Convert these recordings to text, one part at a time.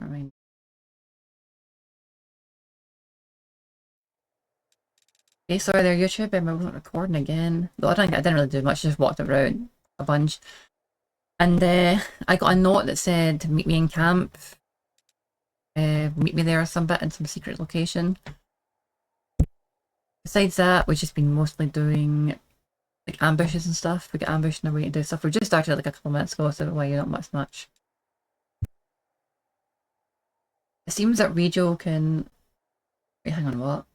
Never mind. Okay, sorry there, YouTube. I wasn't recording again. Though I didn't really do much, just walked around a bunch. And I got a note that said, meet me in camp. Meet me there or some bit in some secret location. Besides that, we've just been mostly doing like ambushes and stuff. We get ambushed on our way to do stuff. We just started like a couple minutes ago, so why not much. It seems that Rejo can... Wait, hang on, what?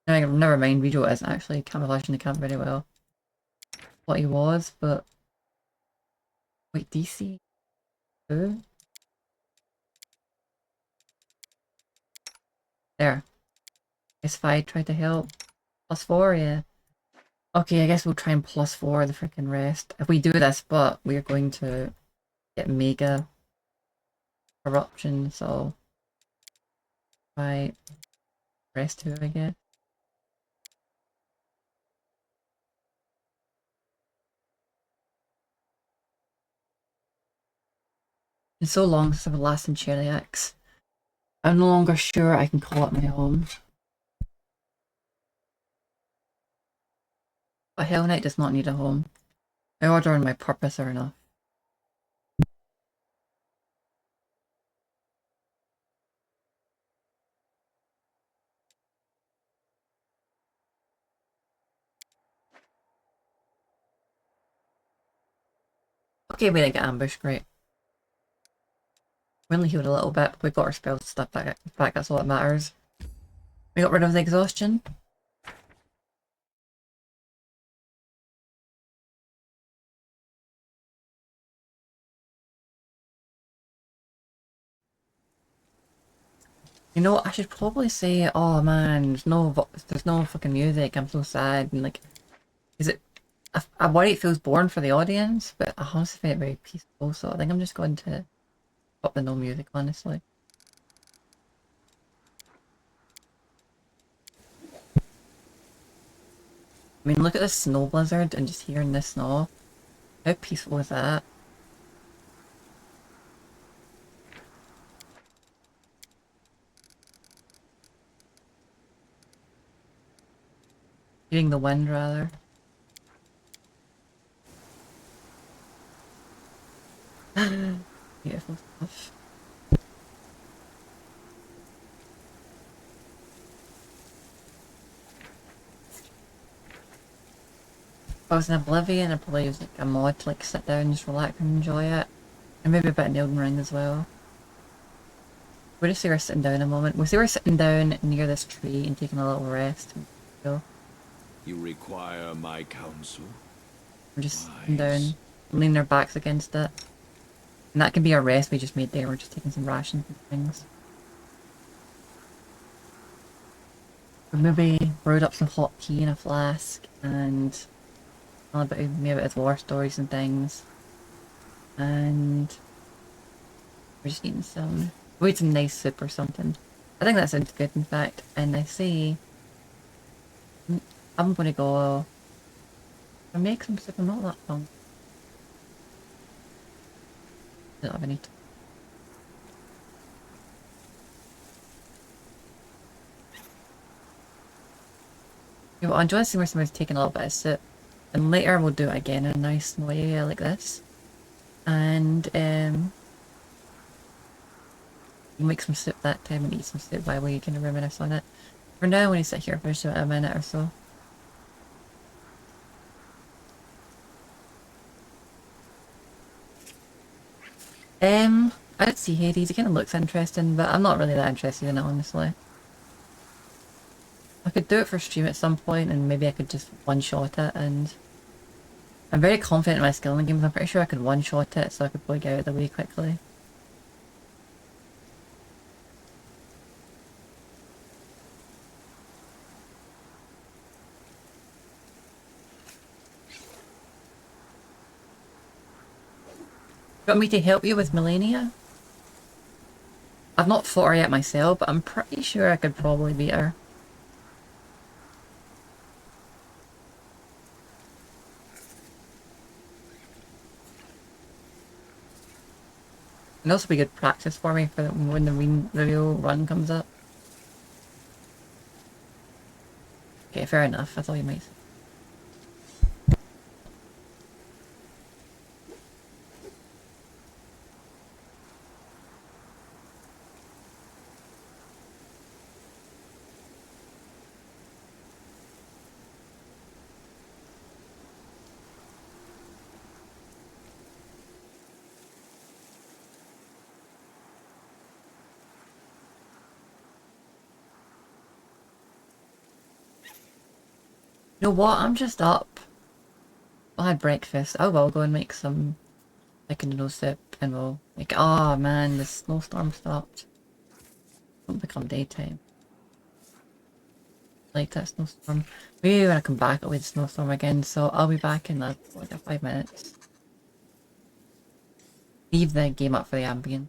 No, never mind, Rejo isn't actually camouflaging the camp very well. What he was, but... Wait, DC? Who? There. S5 tried to help. +4, yeah. Okay, I guess we'll try and +4 the freaking rest. If we do this, but we're going to get mega corruption, so... Right. Rest 2, I guess. It's so long since I've last in Cheliax. I'm no longer sure I can call it my home. But Hell Knight does not need a home. My order and my purpose are enough. Okay, we didn't get ambushed, great. We only healed a little bit, but we got our spells stuff back, that's all that matters. We got rid of the exhaustion. You know what, I should probably say, oh man, there's no fucking music, I'm so sad, and like, is it, I worry it feels boring for the audience, but I honestly find it very peaceful, so I think I'm just going to pop the no music, honestly. I mean, look at this snow blizzard and just hearing the snow. How peaceful is that? Hearing the wind, rather. Beautiful stuff. If I was in Oblivion, I'd probably use like a mod to like sit down, just relax and enjoy it. And maybe a bit in Elden Ring as well. We'll just see her sitting down a moment. We'll see her sitting down near this tree and taking a little rest. You require my counsel? We're just sitting down, leaning our backs against it. And that can be our rest we just made there. We're just taking some rations and things. We maybe brewed up some hot tea in a flask and tell me about his war stories and things. And we're just eating some... We had some nice soup or something. I think that sounds good, in fact. And I say... I'm gonna go... I make some soup, I'm not that long. I don't have any... Yeah, well, I enjoy seeing where someone's taking a little bit of soup. And later we'll do it again in a nice snowy area like this. And, we'll make some soup that time and eat some soup while we kind of reminisce on it. For now, I'm going to sit here for just a minute or so. I don't see Hades, it kind of looks interesting, but I'm not really that interested in it, honestly. I could do it for stream at some point, and maybe I could just one-shot it, and... I'm very confident in my skill in the game, I'm pretty sure I could one-shot it, so I could probably get out of the way quickly. You want me to help you with Melania? I've not fought her yet myself, but I'm pretty sure I could probably beat her. And also be good practice for me for when the real run comes up. Okay, fair enough. That's all you might say. You know what? I'm just up. I had breakfast. I will go and make some chicken noodle soup and we'll make it. Oh man, the snowstorm stopped. It'll become daytime. Like that snowstorm. Maybe when I come back it'll be the snowstorm again, so I'll be back in like 5 minutes. Leave the game up for the ambient.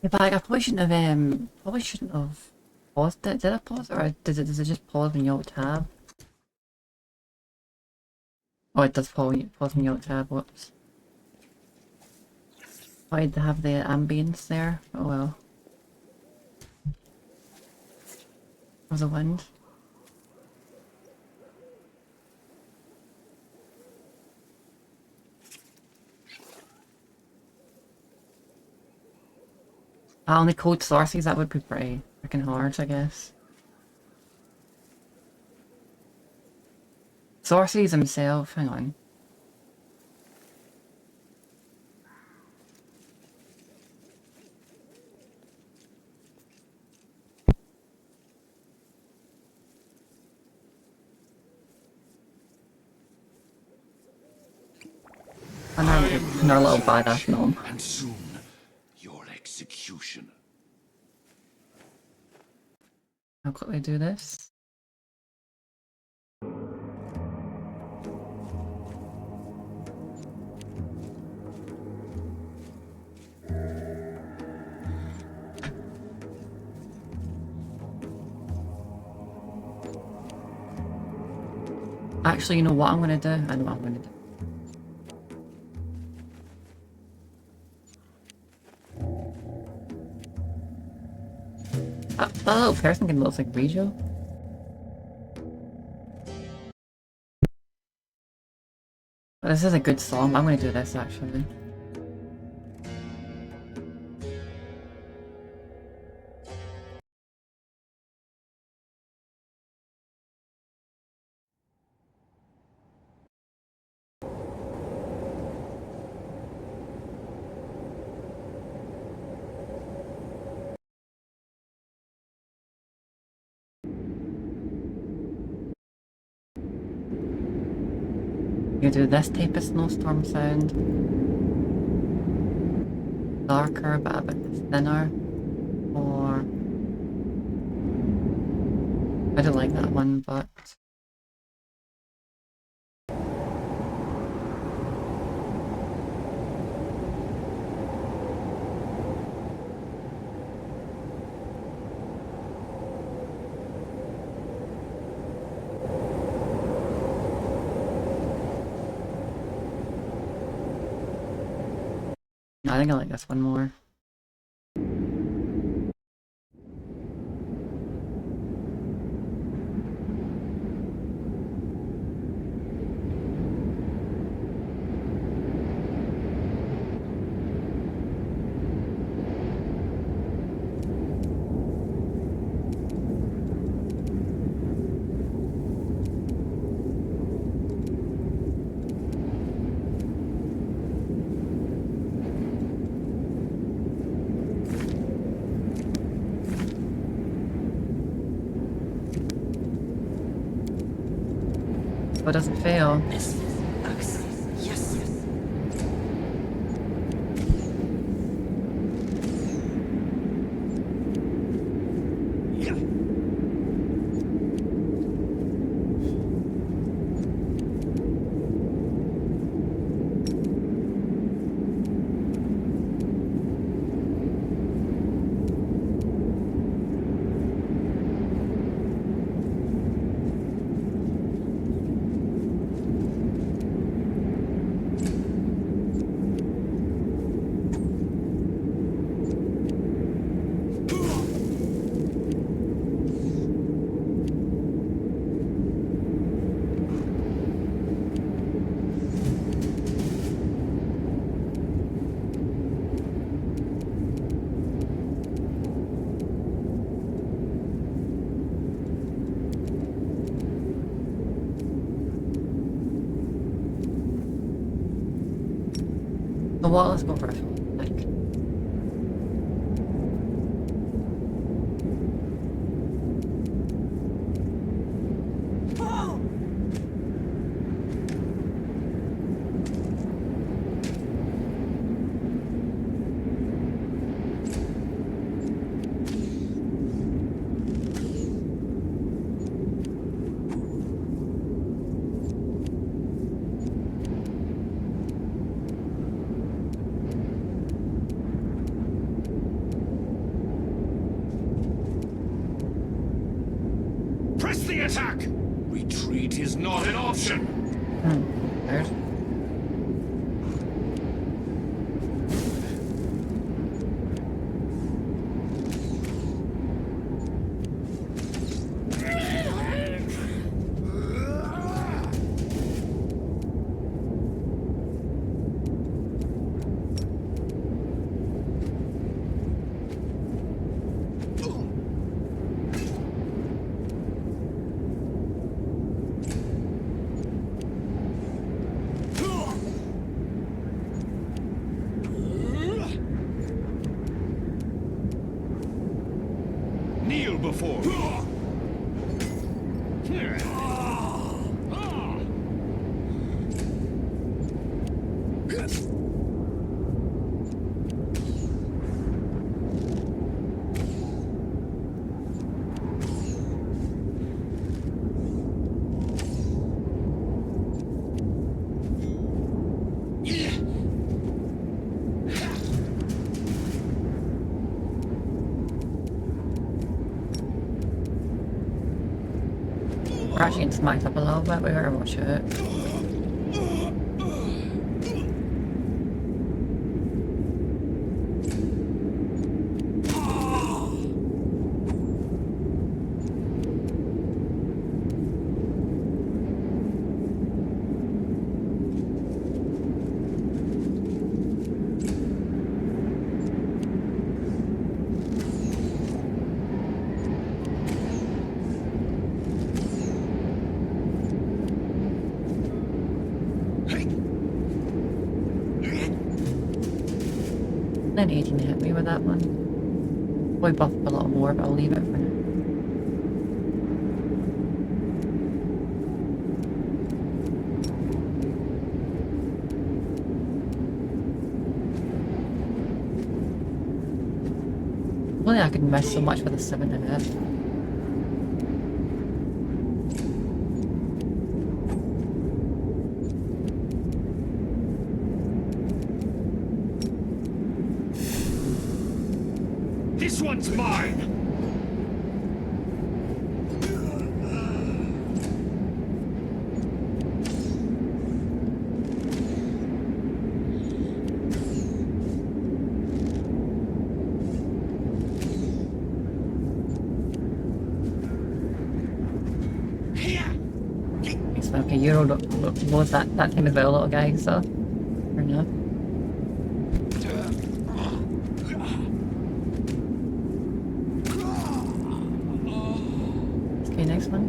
In fact, I probably shouldn't have paused it. Did I pause it, or does it just pause when you alt tab? Oh, it does pause when you alt tab. Whoops. Wanted to have the ambience there. Oh well. Of the wind. Only code sources, that would be pretty freaking hard, I guess. Sources himself, hang on. And our little badass gnome. And soon, your execution. How quickly do this? Actually, you know what I'm gonna do? I know what I'm gonna do. That little person can look like Rejo. But this is a good song. I'm gonna do this actually. You do this type of snowstorm sound. Darker but a bit thinner. Or I don't like that one, but I think I like this one more. So it doesn't fail. So what? Let's go for a film. Like, not an option. Weird. Kneel before me. We're actually getting smacked up a little bit. We better watch it. Then 18 hit me with that one. Probably buff up a little more, but I'll leave it for now. Only I could miss so much with a 7 to hit. This one's mine! Okay, Euro loads that time as well, little guy, so fair enough. Okay, next one.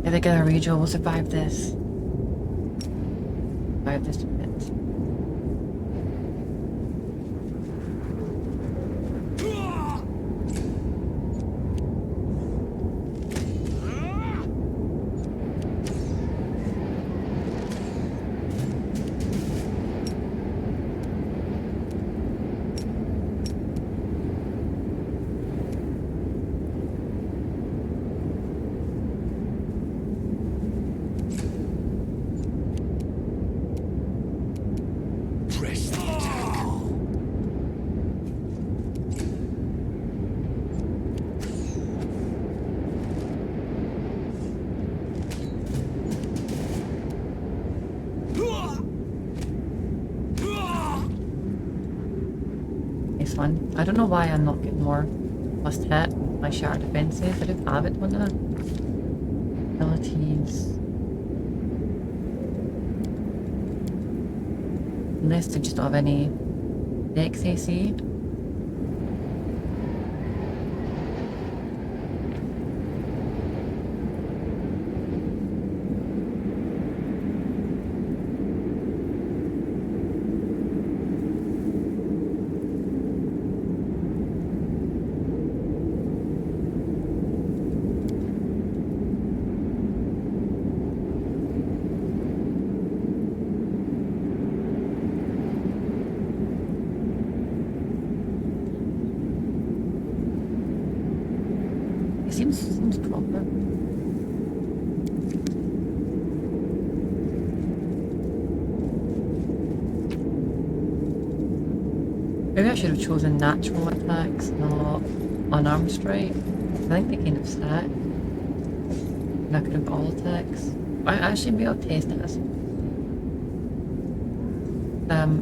I think our region will survive this. Survive this bit. Nice one. I don't know why I'm not getting more must hit my shattered defenses. I do have it, don't I? Abilities. Unless they just don't have any dex AC. Seems proper. Maybe I should have chosen natural attacks, not unarmed strike. I think they kind of stack. And I could have got all attacks. I actually be able to test this.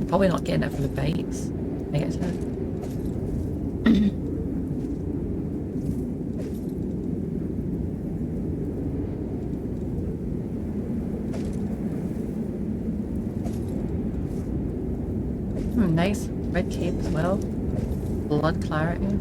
Probably not getting it for the bites. Negative. Nice red cape as well. Blood clarity.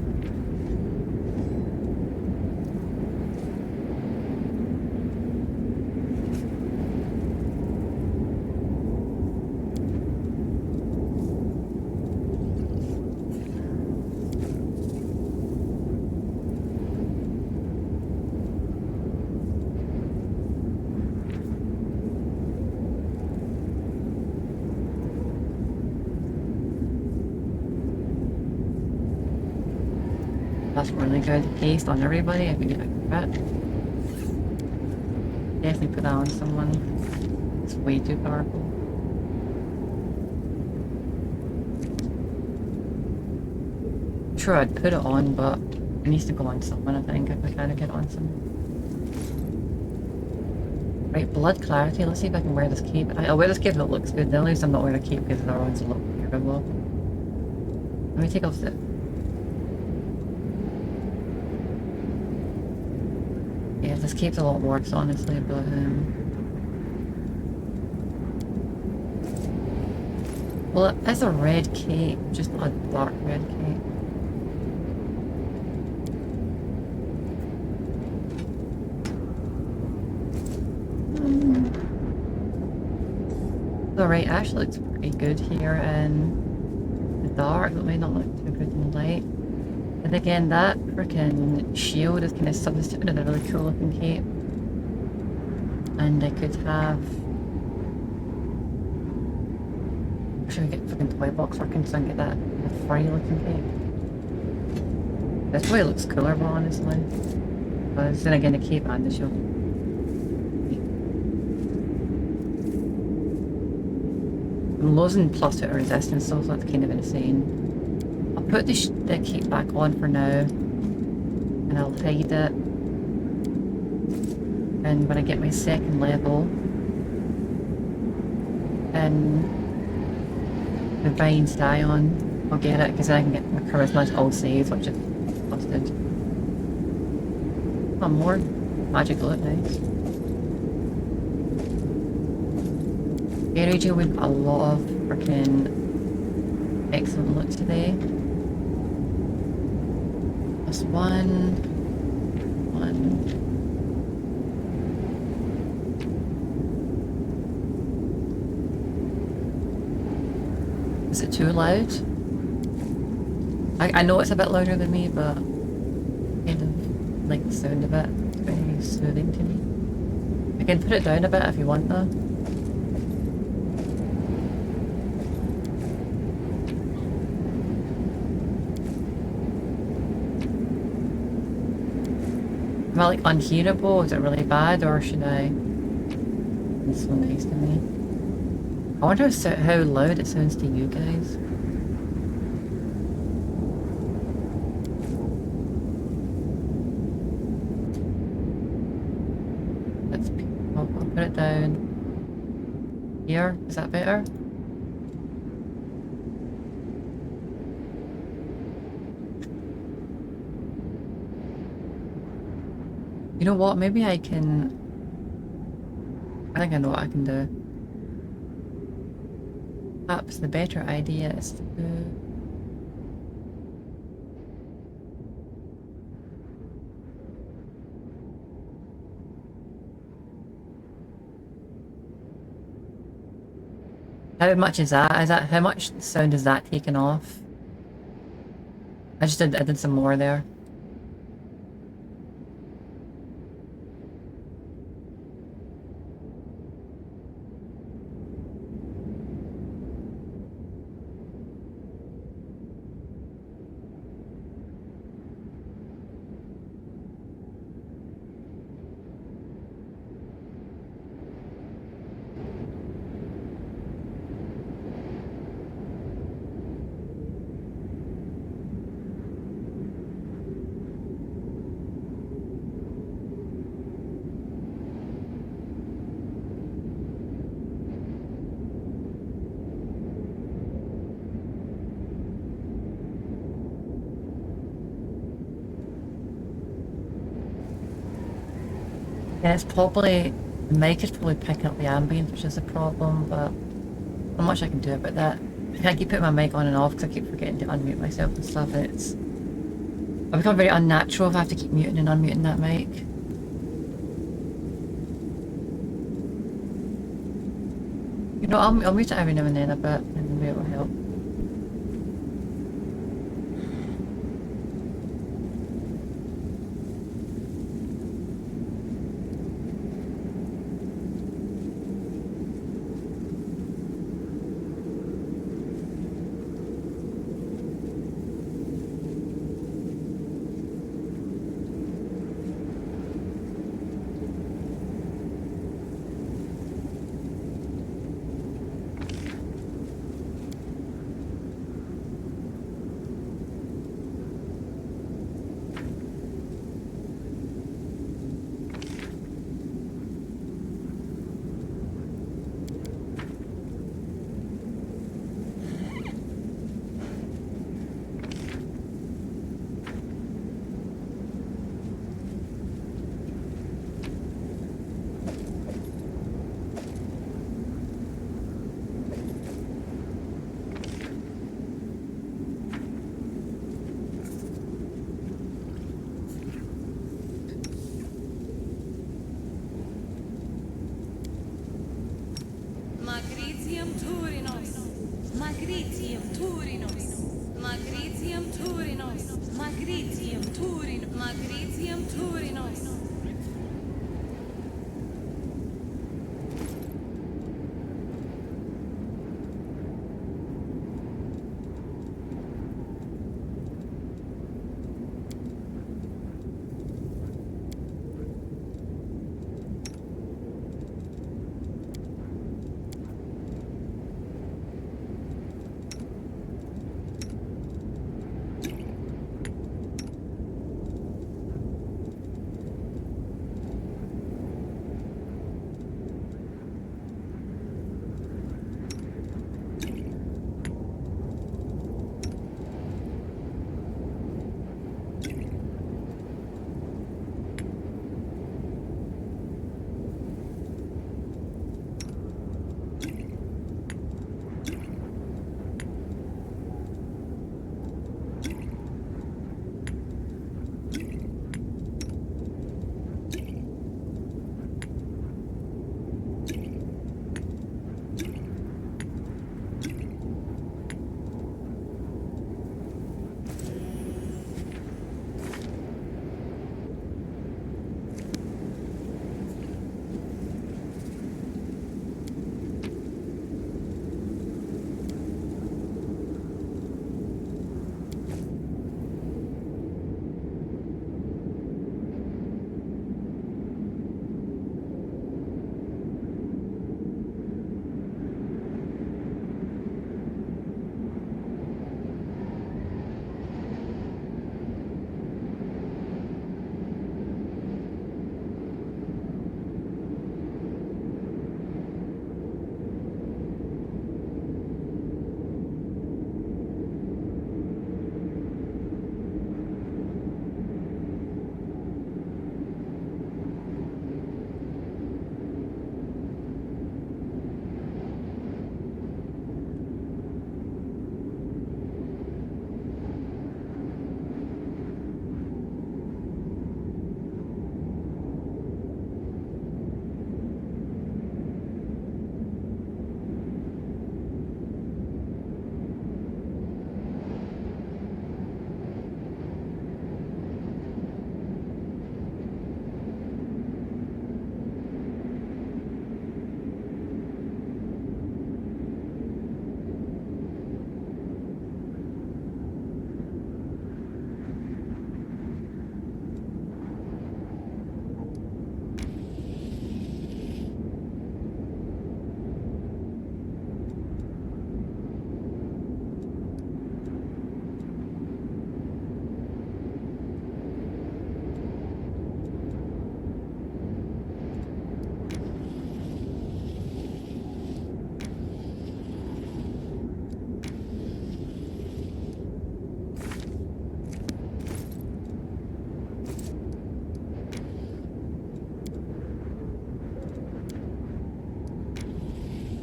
That's really good. Paste on everybody. I can get a crit. Definitely put that on someone. It's way too powerful. Sure, I'd put it on, but it needs to go on someone, I think, if I can get it on someone. Right, blood clarity. Let's see if I can wear this cape. I'll wear this cape if it looks good. The only reason I'm not wearing a cape because the other one's a little terrible. Let me take off the... Yeah, this cape's a lot worse, honestly, but well, it's a red cape, just not a dark red cape. Alright, actually looks pretty good here in the dark, but it may not look too good in the light. And again, that freaking shield is kind of substituted in a really cool looking cape. And I could have... Should I get fucking toy box working so I can get that furry looking cape? This probably looks cooler, but honestly. But then again, the cape and the shield. I'm losing plus 2 resistance, so that's kind of insane. I'll put the cape back on for now, and I'll hide it. And when I get my second level, and the Vines die on, I'll get it, because then I can get my charisma all saves, which is busted. Oh, more magic loot, nice. Area we've got a lot of freaking excellent loot today. Plus one. Is it too loud? I know it's a bit louder than me, but kind of like the sound of it. It's very soothing to me. I can put it down a bit if you want though. Am I like unhearable? Is it really bad, or should I? It's so nice to me. I wonder how loud it sounds to you guys. I'll put it down here. Is that better? You know what? Maybe I can... I think I know what I can do. Perhaps the better idea is to... How much is that? How much sound is that taken off? I did some more there. Yeah, it's probably, the mic is probably picking up the ambient, which is a problem, but not much I can do about that. I can't keep putting my mic on and off because I keep forgetting to unmute myself and stuff. I become very unnatural if I have to keep muting and unmuting that mic. You know, I'll mute it every now and then a bit, and maybe it'll help. Magritium Turinos. Magritium Turinos. Magritium Turinos. Magritium Turin. Magritium Turinos.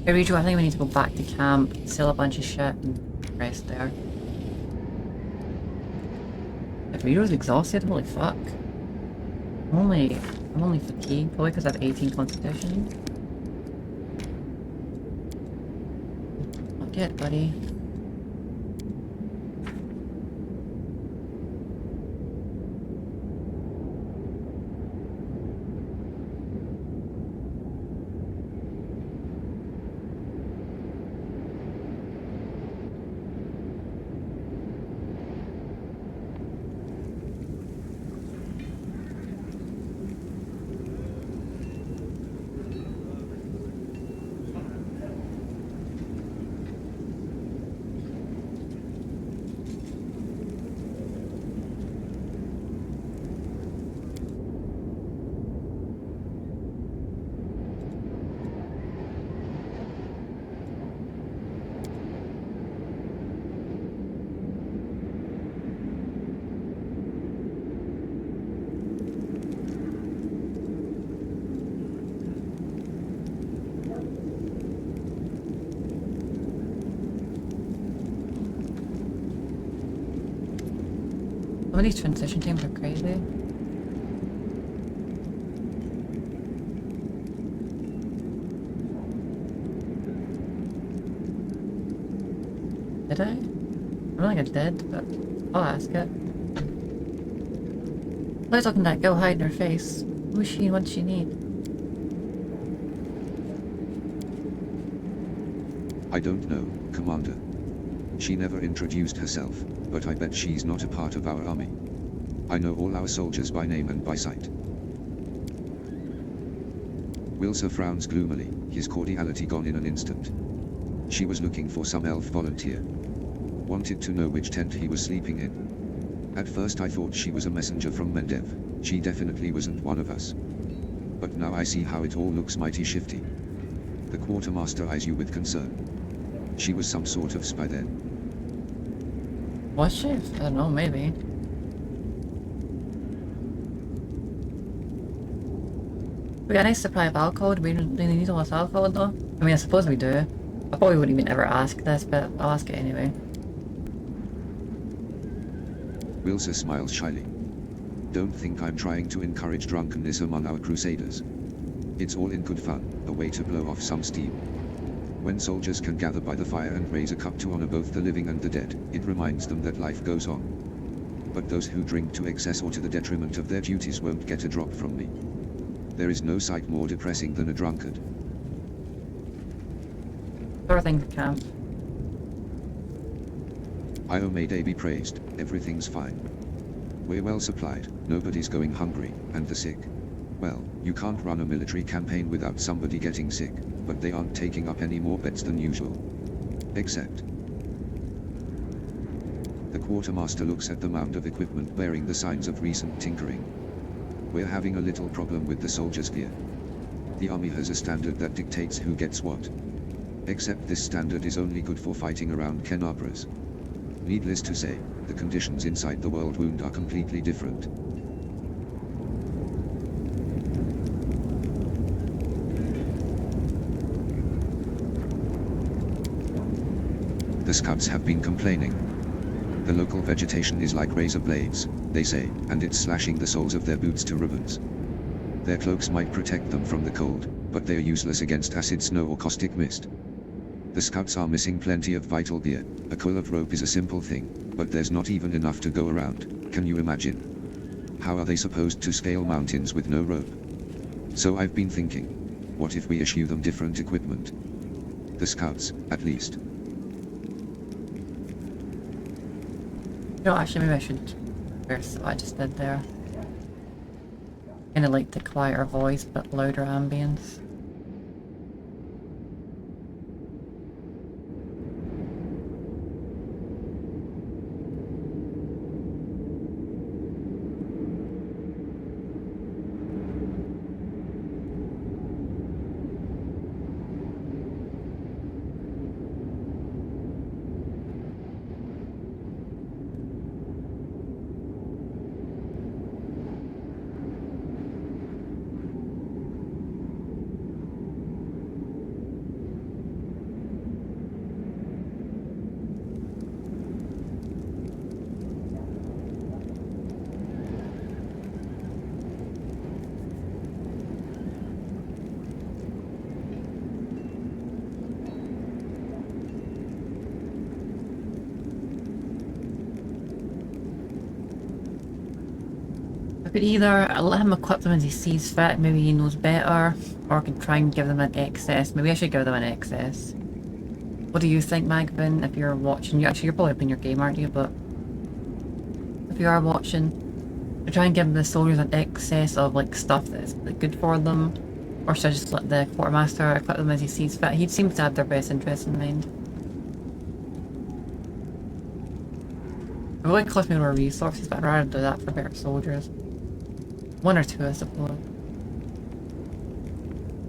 Hey, Rachel, I think we need to go back to camp, sell a bunch of shit, and rest there. If Rio's exhausted, holy fuck. I'm only fatigued, probably because I have 18 constitution. Not yet, buddy. Some of these transition times are crazy. Did I? I don't think I did, but I'll ask it. Let's talking that girl hide in her face. Who is she and what does she need? I don't know, Commander. She never introduced herself, but I bet she's not a part of our army. I know all our soldiers by name and by sight. Wilson frowns gloomily, his cordiality gone in an instant. She was looking for some elf volunteer. Wanted to know which tent he was sleeping in. At first I thought she was a messenger from Mendev. She definitely wasn't one of us. But now I see how it all looks mighty shifty. The quartermaster eyes you with concern. She was some sort of spy then. Was she? I don't know, maybe. We got a nice supply of alcohol. Do we really need all this alcohol though? I mean, I suppose we do. I probably wouldn't even ever ask this, but I'll ask it anyway. Wilson smiles shyly. Don't think I'm trying to encourage drunkenness among our crusaders. It's all in good fun, a way to blow off some steam. When soldiers can gather by the fire and raise a cup to honor both the living and the dead, it reminds them that life goes on. But those who drink to excess or to the detriment of their duties won't get a drop from me. There is no sight more depressing than a drunkard. Everything to camp. Io may day be praised, everything's fine. We're well supplied, nobody's going hungry, and the sick. Well, you can't run a military campaign without somebody getting sick, but they aren't taking up any more bets than usual. Except. The quartermaster looks at the mound of equipment bearing the signs of recent tinkering. We're having a little problem with the soldiers' gear. The army has a standard that dictates who gets what. Except this standard is only good for fighting around Kenabras. Needless to say, the conditions inside the World Wound are completely different. The scouts have been complaining. The local vegetation is like razor blades, they say, and it's slashing the soles of their boots to ribbons. Their cloaks might protect them from the cold, but they are useless against acid snow or caustic mist. The scouts are missing plenty of vital gear. A coil of rope is a simple thing, but there's not even enough to go around. Can you imagine? How are they supposed to scale mountains with no rope? So I've been thinking, what if we issue them different equipment? The scouts, at least. You know, actually, maybe I should reverse what I just did there. Kinda like the quieter voice, but louder ambience. could either let him equip them as he sees fit, maybe he knows better, or I could try and give them an excess. Maybe I should give them an excess. What do you think, Magvin, if you're watching? You're probably playing your game, aren't you? But if you are watching, try and give the soldiers an excess of like stuff that's good for them, or should I just let the quartermaster equip them as he sees fit? He seems to have their best interests in mind. It would cost me more resources, but I'd rather do that for better soldiers. One or two, I suppose.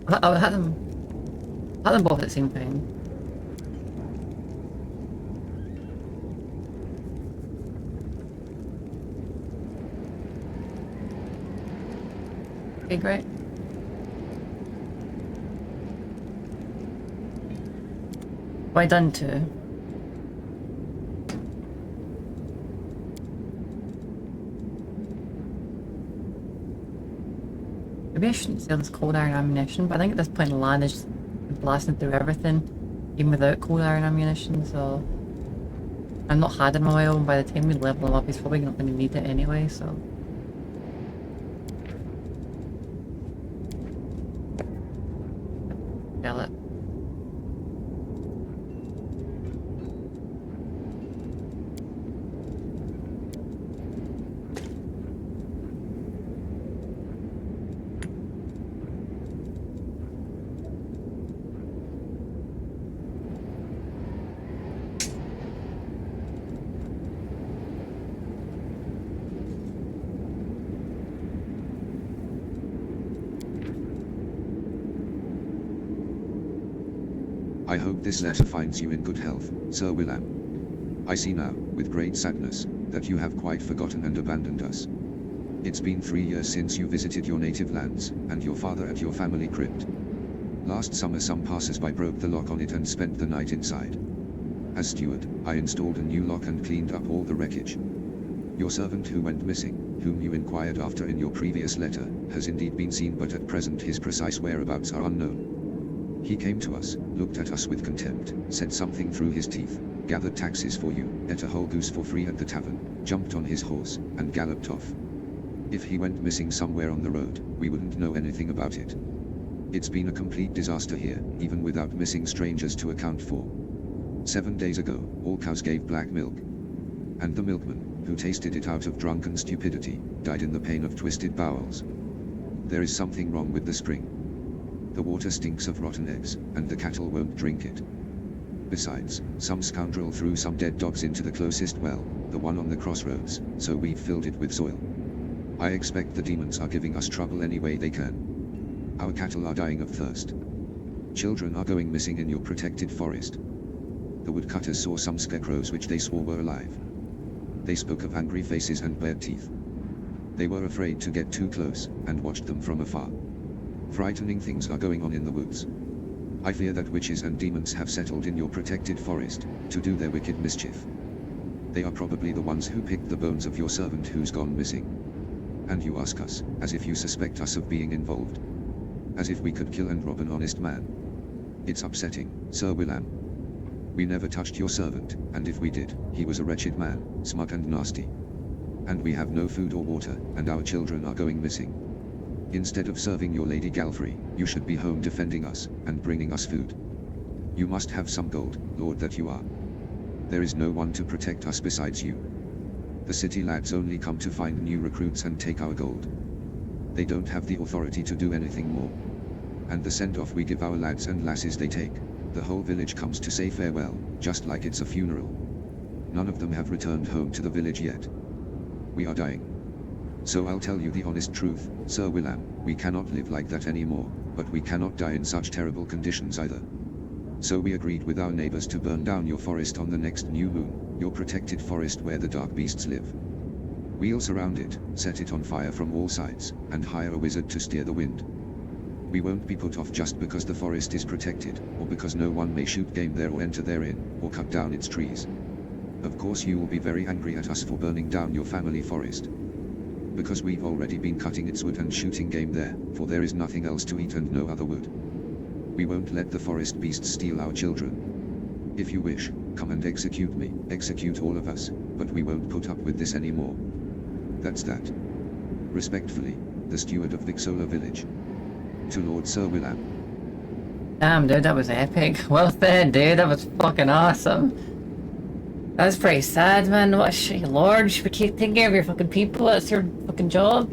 I would have them both at the same time. Okay, great. Have I done two? Maybe I shouldn't sell this cold iron ammunition, but I think at this point the land is just blasting through everything, even without cold iron ammunition, so... I've not had it in a while, and by the time we level him up he's probably not going to need it anyway, so... Sell it. I hope this letter finds you in good health, Sir William. I see now, with great sadness, that you have quite forgotten and abandoned us. It's been 3 years since you visited your native lands, and your father at your family crypt. Last summer some passers-by broke the lock on it and spent the night inside. As steward, I installed a new lock and cleaned up all the wreckage. Your servant who went missing, whom you inquired after in your previous letter, has indeed been seen, but at present his precise whereabouts are unknown. He came to us, looked at us with contempt, said something through his teeth, gathered taxes for you, ate a whole goose for free at the tavern, jumped on his horse, and galloped off. If he went missing somewhere on the road, we wouldn't know anything about it. It's been a complete disaster here, even without missing strangers to account for. 7 days ago, all cows gave black milk. And the milkman, who tasted it out of drunken stupidity, died in the pain of twisted bowels. There is something wrong with the spring. The water stinks of rotten eggs, and the cattle won't drink it. Besides, some scoundrel threw some dead dogs into the closest well, the one on the crossroads, so we've filled it with soil. I expect the demons are giving us trouble any way they can. Our cattle are dying of thirst. Children are going missing in your protected forest. The woodcutters saw some scarecrows which they swore were alive. They spoke of angry faces and bared teeth. They were afraid to get too close, and watched them from afar. Frightening things are going on in the woods. I fear that witches and demons have settled in your protected forest, to do their wicked mischief. They are probably the ones who picked the bones of your servant who's gone missing. And you ask us, as if you suspect us of being involved. As if we could kill and rob an honest man. It's upsetting, Sir William. We never touched your servant, and if we did, he was a wretched man, smug and nasty. And we have no food or water, and our children are going missing. Instead of serving your Lady Galfrey, you should be home defending us, and bringing us food. You must have some gold, Lord that you are. There is no one to protect us besides you. The city lads only come to find new recruits and take our gold. They don't have the authority to do anything more. And the send-off we give our lads and lasses they take, the whole village comes to say farewell, just like it's a funeral. None of them have returned home to the village yet. We are dying. So I'll tell you the honest truth, Sir William, we cannot live like that anymore, but we cannot die in such terrible conditions either. So we agreed with our neighbors to burn down your forest on the next new moon, your protected forest where the dark beasts live. We'll surround it, set it on fire from all sides, and hire a wizard to steer the wind. We won't be put off just because the forest is protected, or because no one may shoot game there or enter therein, or cut down its trees. Of course you will be very angry at us for burning down your family forest. Because we've already been cutting its wood and shooting game there, for there is nothing else to eat and no other wood. We won't let the forest beasts steal our children. If you wish, come and execute me, execute all of us, but we won't put up with this anymore. That's that. Respectfully, the steward of Vixola village. To Lord Sir Willam. Damn, dude, that was epic. Well said, dude. That was fucking awesome. That was pretty sad, man. What a shitty lord. You should be taking care of your fucking people. That's your fucking job.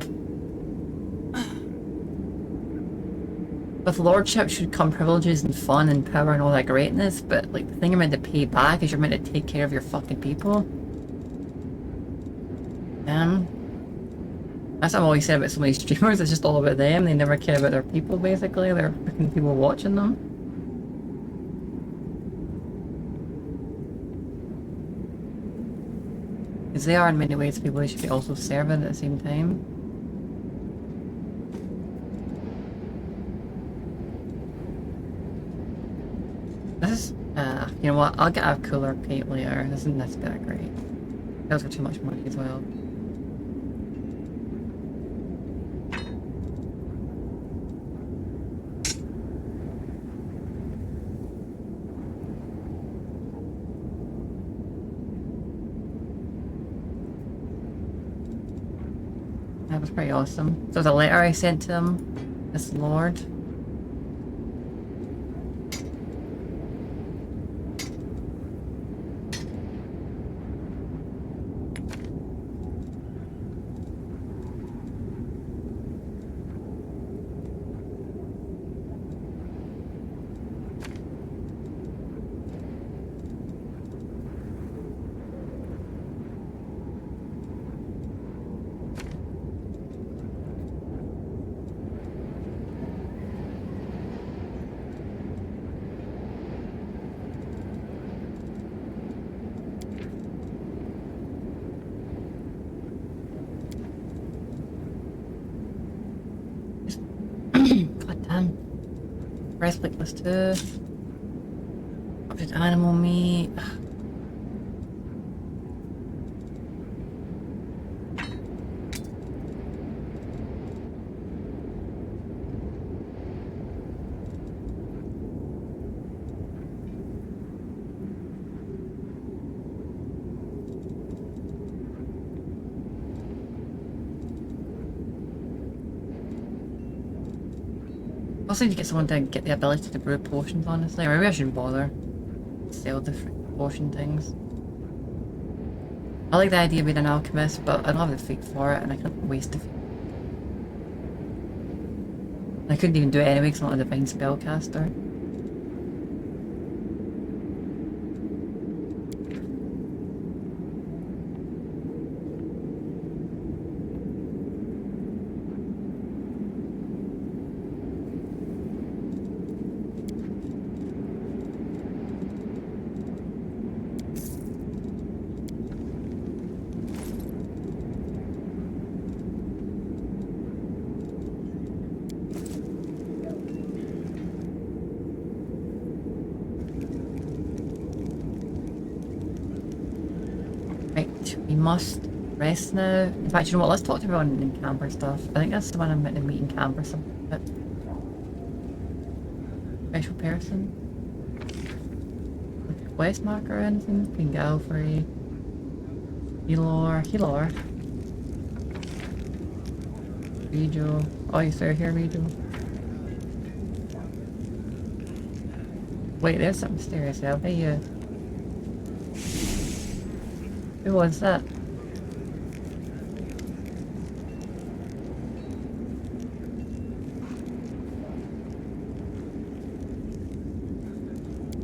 With lordship should come privileges and fun and power and all that greatness, but like the thing you're meant to pay back is you're meant to take care of your fucking people. Damn. That's what I've always said about so many streamers, it's just all about them. They never care about their people, basically. They're fucking people watching them. Because they are in many ways people they should be also serving at the same time. This is, you know what, I'll get a cooler paint later. This isn't that great. Those are too much money as well. That was pretty awesome. So there's a letter I sent to him, this lord. God damn. Breastplate plus 2. Object animal meat. Also need to get someone to get the ability to brew potions, honestly. Or maybe I shouldn't bother. Sell different potion things. I like the idea of being an alchemist, but I don't have the feat for it, and I can't waste a feat. I couldn't even do it anyway because I'm not a divine spellcaster. Right, we must rest now. In fact, you know what, let's talk to everyone in camp or stuff. I think that's the one I'm meant to meet in camp or something, but... Special person? Like quest marker or anything? Queen Galfrey. Healor. Rijo. Oh, you're still here, Rijo? Wait, there's something mysterious there. Hey, you. Who was that?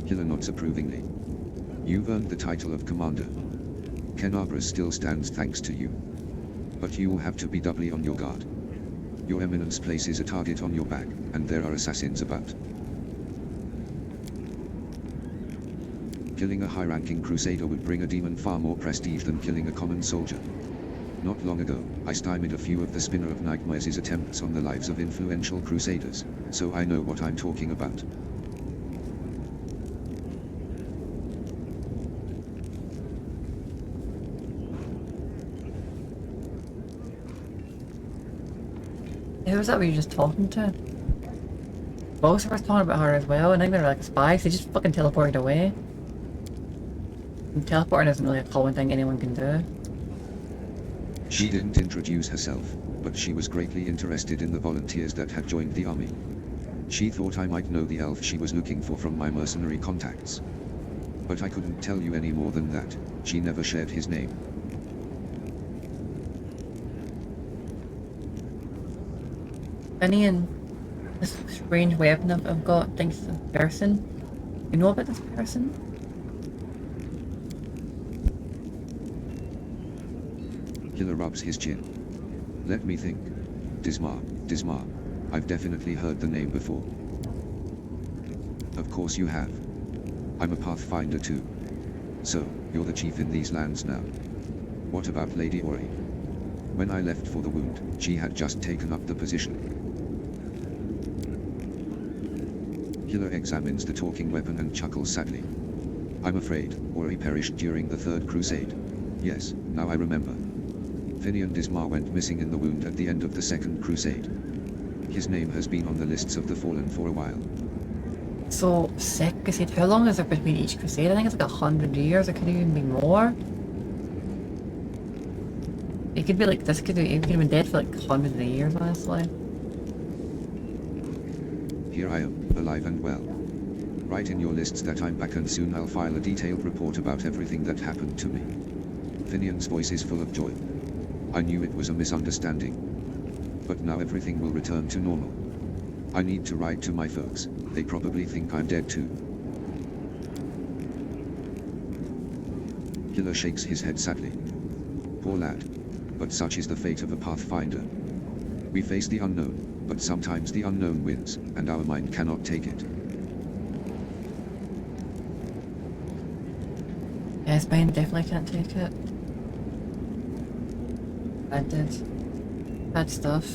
Killer nods approvingly. You've earned the title of Commander. Kenabra still stands thanks to you. But you will have to be doubly on your guard. Your Eminence places a target on your back, and there are assassins about. Killing a high-ranking crusader would bring a demon far more prestige than killing a common soldier. Not long ago, I stymied a few of the Spinner of Nightmares' attempts on the lives of influential crusaders, so I know what I'm talking about. Who was that we were just talking to? Both of us talking about her as well, and I think they were like spies. They just fucking teleported away. And teleporting isn't really a common thing anyone can do. She didn't introduce herself. but she was greatly interested in the volunteers that had joined the army. She thought I might know the elf she was looking for from my mercenary contacts. But I couldn't tell you any more than that. She never shared his name. Finian, this strange weapon I've got thinks it's a person. You know about this person? Killer rubs his chin. Let me think. Dismar. I've definitely heard the name before. Of course you have. I'm a Pathfinder too. So, you're the chief in these lands now. What about Lady Ori? When I left for the wound, she had just taken up the position. Killer examines the talking weapon and chuckles sadly. I'm afraid, Ori perished during the Third Crusade. Yes, now I remember. Finian Dismar went missing in the wound at the end of the Second Crusade. His name has been on the lists of the fallen for a while. So, Second Crusade, how long has there between each crusade? I think it's like 100 years, it could even be more. It could be like, he could have been dead for like hundreds of years, honestly. Here I am, alive and well. Write in your lists that I'm back and soon I'll file a detailed report about everything that happened to me. Finian's voice is full of joy. I knew it was a misunderstanding. But now everything will return to normal. I need to write to my folks. They probably think I'm dead too. Killer shakes his head sadly. Poor lad. But such is the fate of a Pathfinder. We face the unknown, but sometimes the unknown wins, and our mind cannot take it. Yes, mine definitely can't take it. I did. Bad stuff.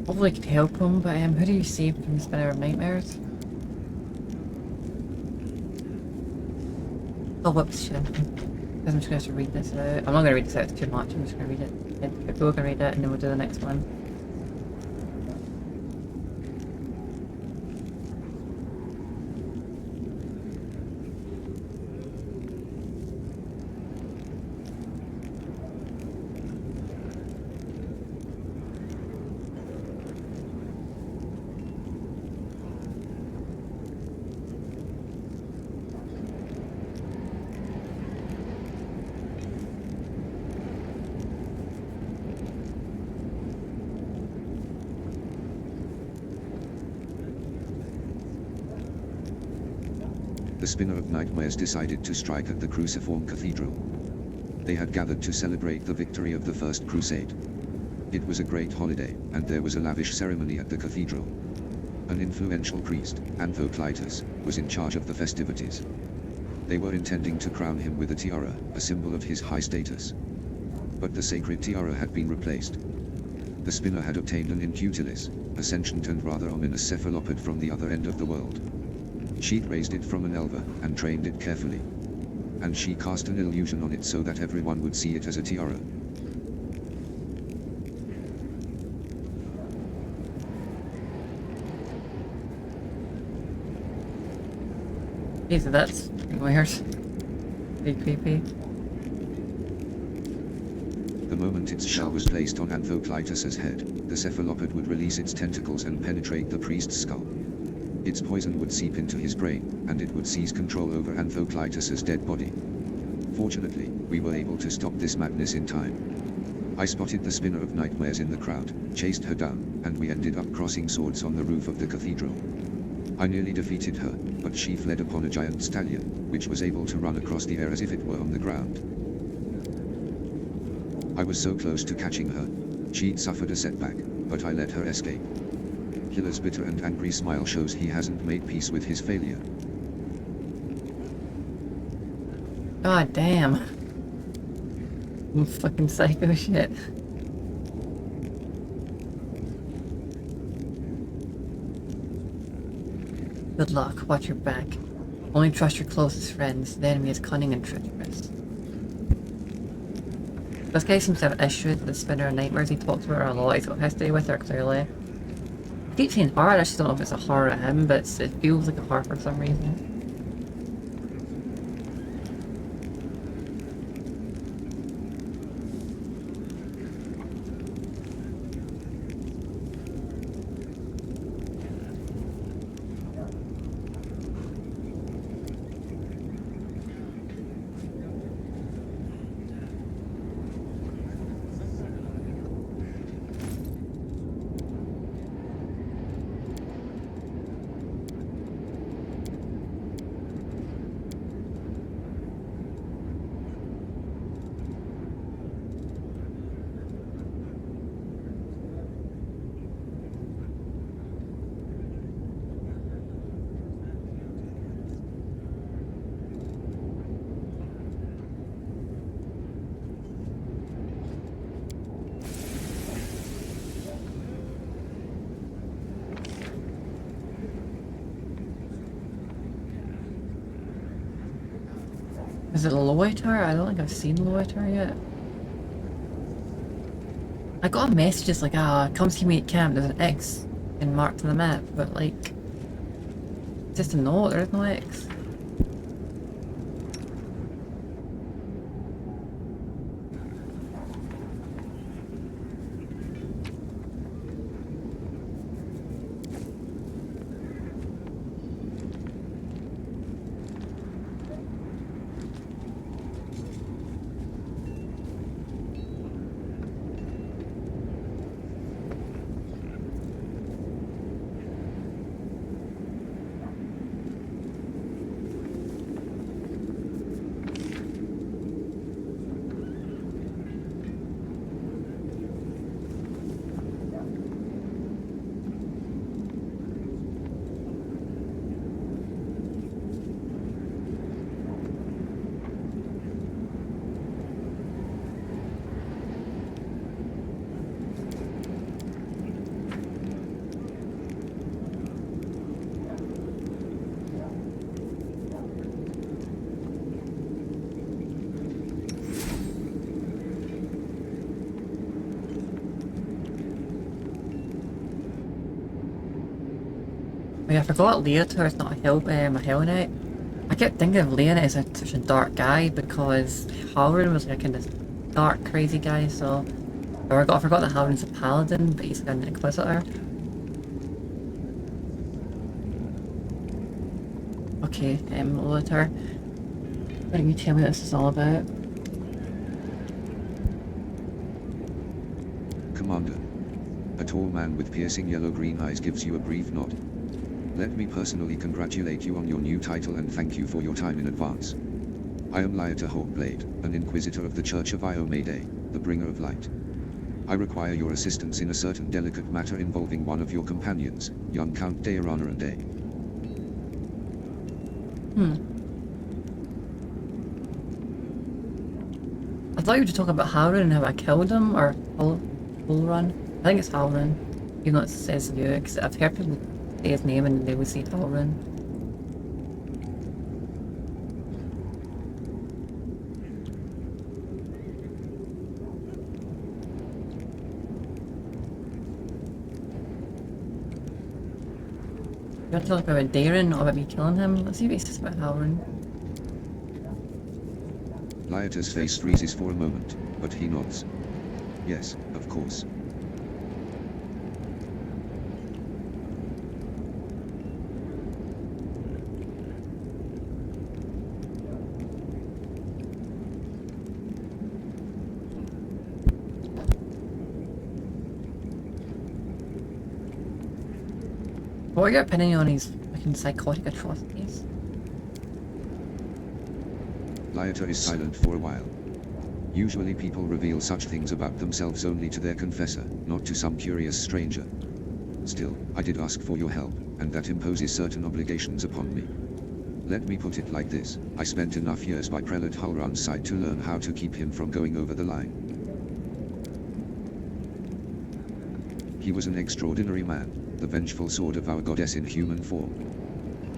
Hopefully I could help him, but who do you save from the Spinner of Nightmares? Oh, whoops, shit. Because I'm just going to have to read this out. I'm not going to read this out, it's too much, I'm just going to read it. Yeah, we're going to read it and then we'll do the next one. The Spinner of Nightmares decided to strike at the Cruciform Cathedral. They had gathered to celebrate the victory of the First Crusade. It was a great holiday, and there was a lavish ceremony at the cathedral. An influential priest, Anthoclitus, was in charge of the festivities. They were intending to crown him with a tiara, a symbol of his high status. But the sacred tiara had been replaced. The Spinner had obtained an Incutilis, a sentient and rather ominous cephalopod from the other end of the world. She'd raised it from an elver, and trained it carefully. And she cast an illusion on it so that everyone would see it as a tiara. Jesus, that's weird. Pretty creepy. The moment its shell was placed on Anthoclitus's head, the cephalopod would release its tentacles and penetrate the priest's skull. Its poison would seep into his brain, and it would seize control over Anthoclitus's dead body. Fortunately, we were able to stop this madness in time. I spotted the Spinner of Nightmares in the crowd, chased her down, and we ended up crossing swords on the roof of the cathedral. I nearly defeated her, but she fled upon a giant stallion, which was able to run across the air as if it were on the ground. I was so close to catching her. She'd suffered a setback, but I let her escape. Killer's bitter and angry smile shows he hasn't made peace with his failure. God damn. Fucking psycho shit. Good luck, watch your back. Only trust your closest friends, the enemy is cunning and treacherous. This guy seems to have issues with the Spinner of Nightmares, he talks about her a lot, he's got history with her clearly. keep saying horror, I just don't know if it's a horror at him, but it feels like a horror for some reason. Is it WOTR? I don't think I've seen WOTR yet. I got a message just like, come see me at camp, there's an X in marked on the map, but like, it's just a note, there is no X. Oh yeah, I forgot Leotar is not a Hell Knight. I kept thinking of Leonin as such a dark guy because Halrin was like a kind of dark, crazy guy, so... Or I forgot that Halrin's a paladin, but he's like an inquisitor. Okay, Leotar. Why don't you tell me what this is all about? Commander. A tall man with piercing yellow-green eyes gives you a brief nod. Let me personally congratulate you on your new title and thank you for your time in advance. I am Leotar Hawkblade, an Inquisitor of the Church of Iomade, the Bringer of Light. I require your assistance in a certain delicate matter involving one of your companions, young Count Deirana and Day. I thought you were just talking about Halrin and how I killed him, or Halrin. I think it's Halrin, even though it says you, because I've heard people say his name and they would say Halrin. You want to talk about Darren or about me killing him? Let's see what he says about Halrin. Leotar's face freezes for a moment, but he nods. Yes, of course. What are your opinion on his fucking psychotic atrocities? Leotar is silent for a while. Usually people reveal such things about themselves only to their confessor, not to some curious stranger. Still, I did ask for your help, and that imposes certain obligations upon me. Let me put it like this, I spent enough years by Prelate Halran's side to learn how to keep him from going over the line. He was an extraordinary man, the vengeful sword of our goddess in human form.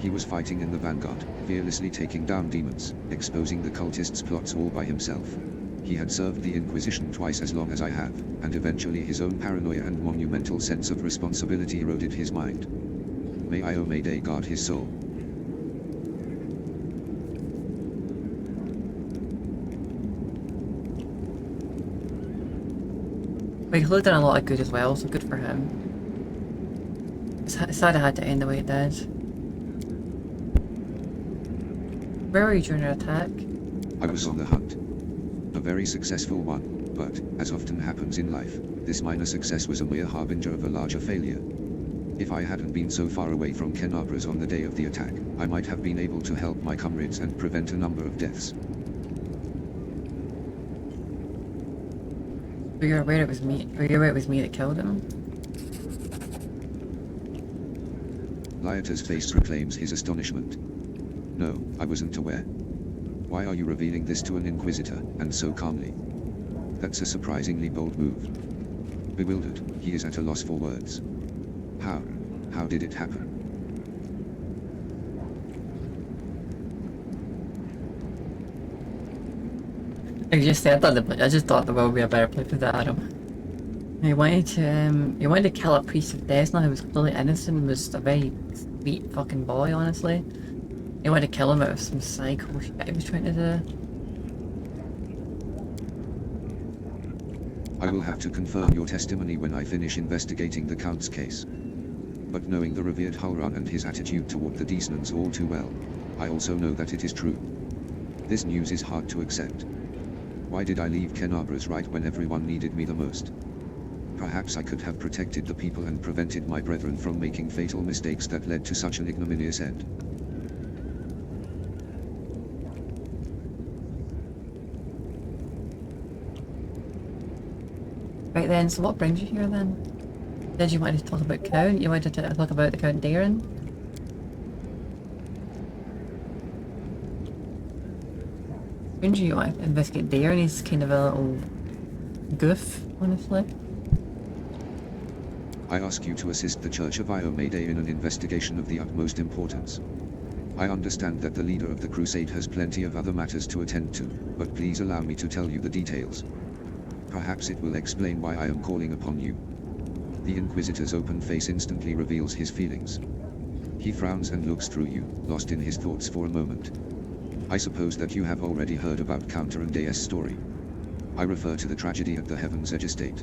He was fighting in the vanguard, fearlessly taking down demons, exposing the cultists' plots all by himself. He had served the Inquisition twice as long as I have, and eventually his own paranoia and monumental sense of responsibility eroded his mind. May Io Mayday guard his soul. But he's done a lot of good as well, so good for him. It's sad it had to end the way it did. Where were you during your attack? I was on the hunt. A very successful one, but, as often happens in life, this minor success was a mere harbinger of a larger failure. If I hadn't been so far away from Kenabras on the day of the attack, I might have been able to help my comrades and prevent a number of deaths. Were you aware it was me? Were you aware it was me that killed him? Lyater's face proclaims his astonishment. No, I wasn't aware. Why are you revealing this to an Inquisitor, and so calmly? That's a surprisingly bold move. Bewildered, he is at a loss for words. How did it happen? I just thought the world would be a better place without Adam. He wanted to kill a priest of Desna who was clearly innocent and was a very sweet fucking boy, honestly. He wanted to kill him out of some psycho shit he was trying to do. I will have to confirm your testimony when I finish investigating the Count's case. But knowing the revered Hulran and his attitude toward the Desnans all too well, I also know that it is true. This news is hard to accept. Why did I leave Kenabras right when everyone needed me the most? Perhaps I could have protected the people and prevented my brethren from making fatal mistakes that led to such an ignominious end. Right then, so what brings you here then? Did you want to talk about Count? You wanted to talk about the Count Darren? Brings you want to investigate Darren? He's kind of a little goof, honestly. I ask you to assist the Church of Io Mayday in an investigation of the utmost importance. I understand that the leader of the crusade has plenty of other matters to attend to, but please allow me to tell you the details. Perhaps it will explain why I am calling upon you. The Inquisitor's open face instantly reveals his feelings. He frowns and looks through you, lost in his thoughts for a moment. I suppose that you have already heard about Count Arandeus' story. I refer to the tragedy at the Heaven's Edge estate.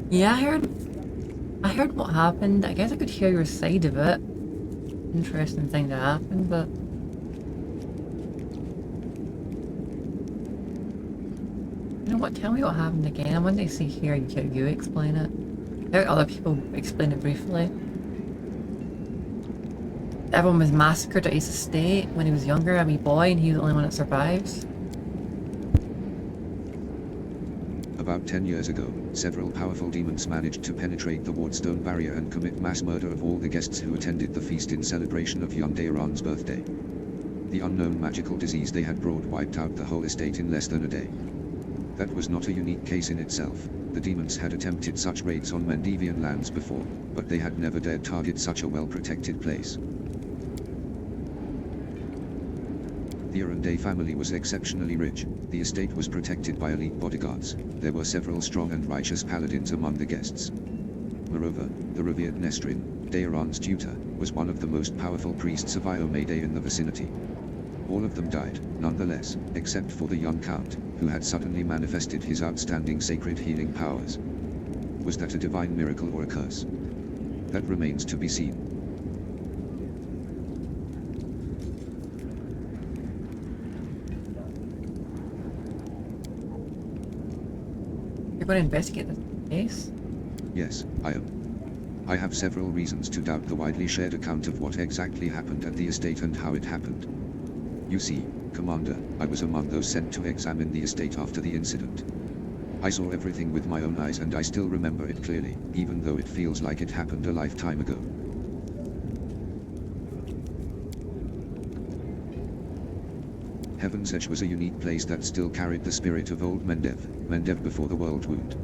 Yeah, I heard what happened. I guess I could hear your side of it. Interesting thing that happened, but you know what? Tell me what happened again. I want to see here you explain it. I heard other people explain it briefly. Everyone was massacred at his estate when he was younger, a wee boy, and he was the only one that survives. About 10 years ago, several powerful demons managed to penetrate the Wardstone barrier and commit mass murder of all the guests who attended the feast in celebration of young Daeron's birthday. The unknown magical disease they had brought wiped out the whole estate in less than a day. That was not a unique case in itself. The demons had attempted such raids on Mendevian lands before, but they had never dared target such a well-protected place. The Arundel family was exceptionally rich. The estate was protected by elite bodyguards. There were several strong and righteous paladins among the guests. Moreover, the revered Nestrin, Daeron's tutor, was one of the most powerful priests of Io Mayday in the vicinity. All of them died, nonetheless, except for the young Count, who had suddenly manifested his outstanding sacred healing powers. Was that a divine miracle or a curse? That remains to be seen. You're going to investigate the case? Yes, I am. I have several reasons to doubt the widely shared account of what exactly happened at the estate and how it happened. You see, Commander, I was among those sent to examine the estate after the incident. I saw everything with my own eyes and I still remember it clearly, even though it feels like it happened a lifetime ago. Heaven's Edge was a unique place that still carried the spirit of old Mendev before the world wound.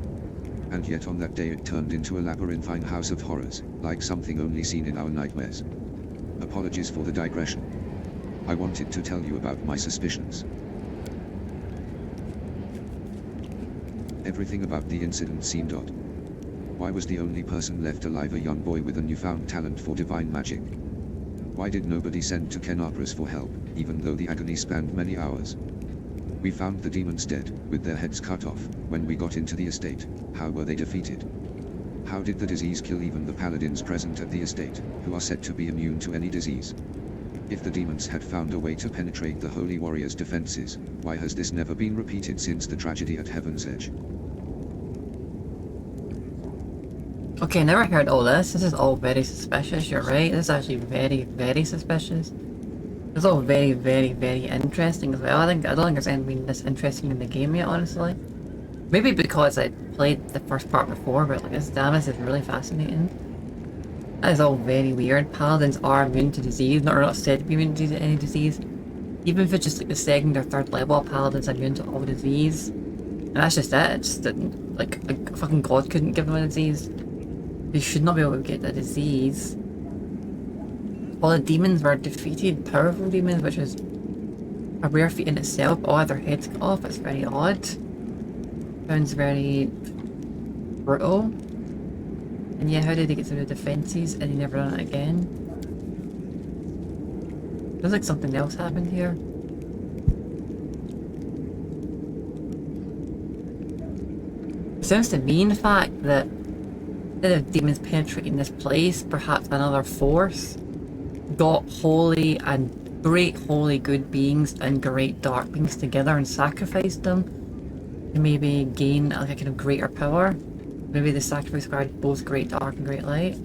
And yet on that day it turned into a labyrinthine house of horrors, like something only seen in our nightmares. Apologies for the digression. I wanted to tell you about my suspicions. Everything about the incident seemed odd. Why was the only person left alive a young boy with a newfound talent for divine magic? Why did nobody send to Kenabras for help, even though the agony spanned many hours? We found the demons dead, with their heads cut off, when we got into the estate. How were they defeated? How did the disease kill even the paladins present at the estate, who are said to be immune to any disease? If the demons had found a way to penetrate the Holy Warrior's defenses, why has this never been repeated since the tragedy at Heaven's Edge? Okay, never heard all this. This is all very suspicious, you're right. This is actually very, very suspicious. It's all very, very, very interesting as well. I don't think there's anything this interesting in the game yet, honestly. Maybe because I played the first part before, but like this is really fascinating. That is all very weird. Paladins are immune to disease, or not said to be immune to any disease. Even if it's just like the second or third level, paladins are immune to all disease. And that's just it. It's just that, like a fucking god couldn't give them a disease. They should not be able to get a disease. All the demons were defeated, powerful demons, which is a rare feat in itself. All their heads cut off. It's very odd. Sounds very brutal. And yeah, how did they get through the defences and they never done it again? Feels like something else happened here. It sounds to me, in fact, that instead of demons penetrating this place, perhaps another force got holy and great holy good beings and great dark beings together and sacrificed them to maybe gain like a kind of greater power. Maybe the sacrifice required both great dark and great light.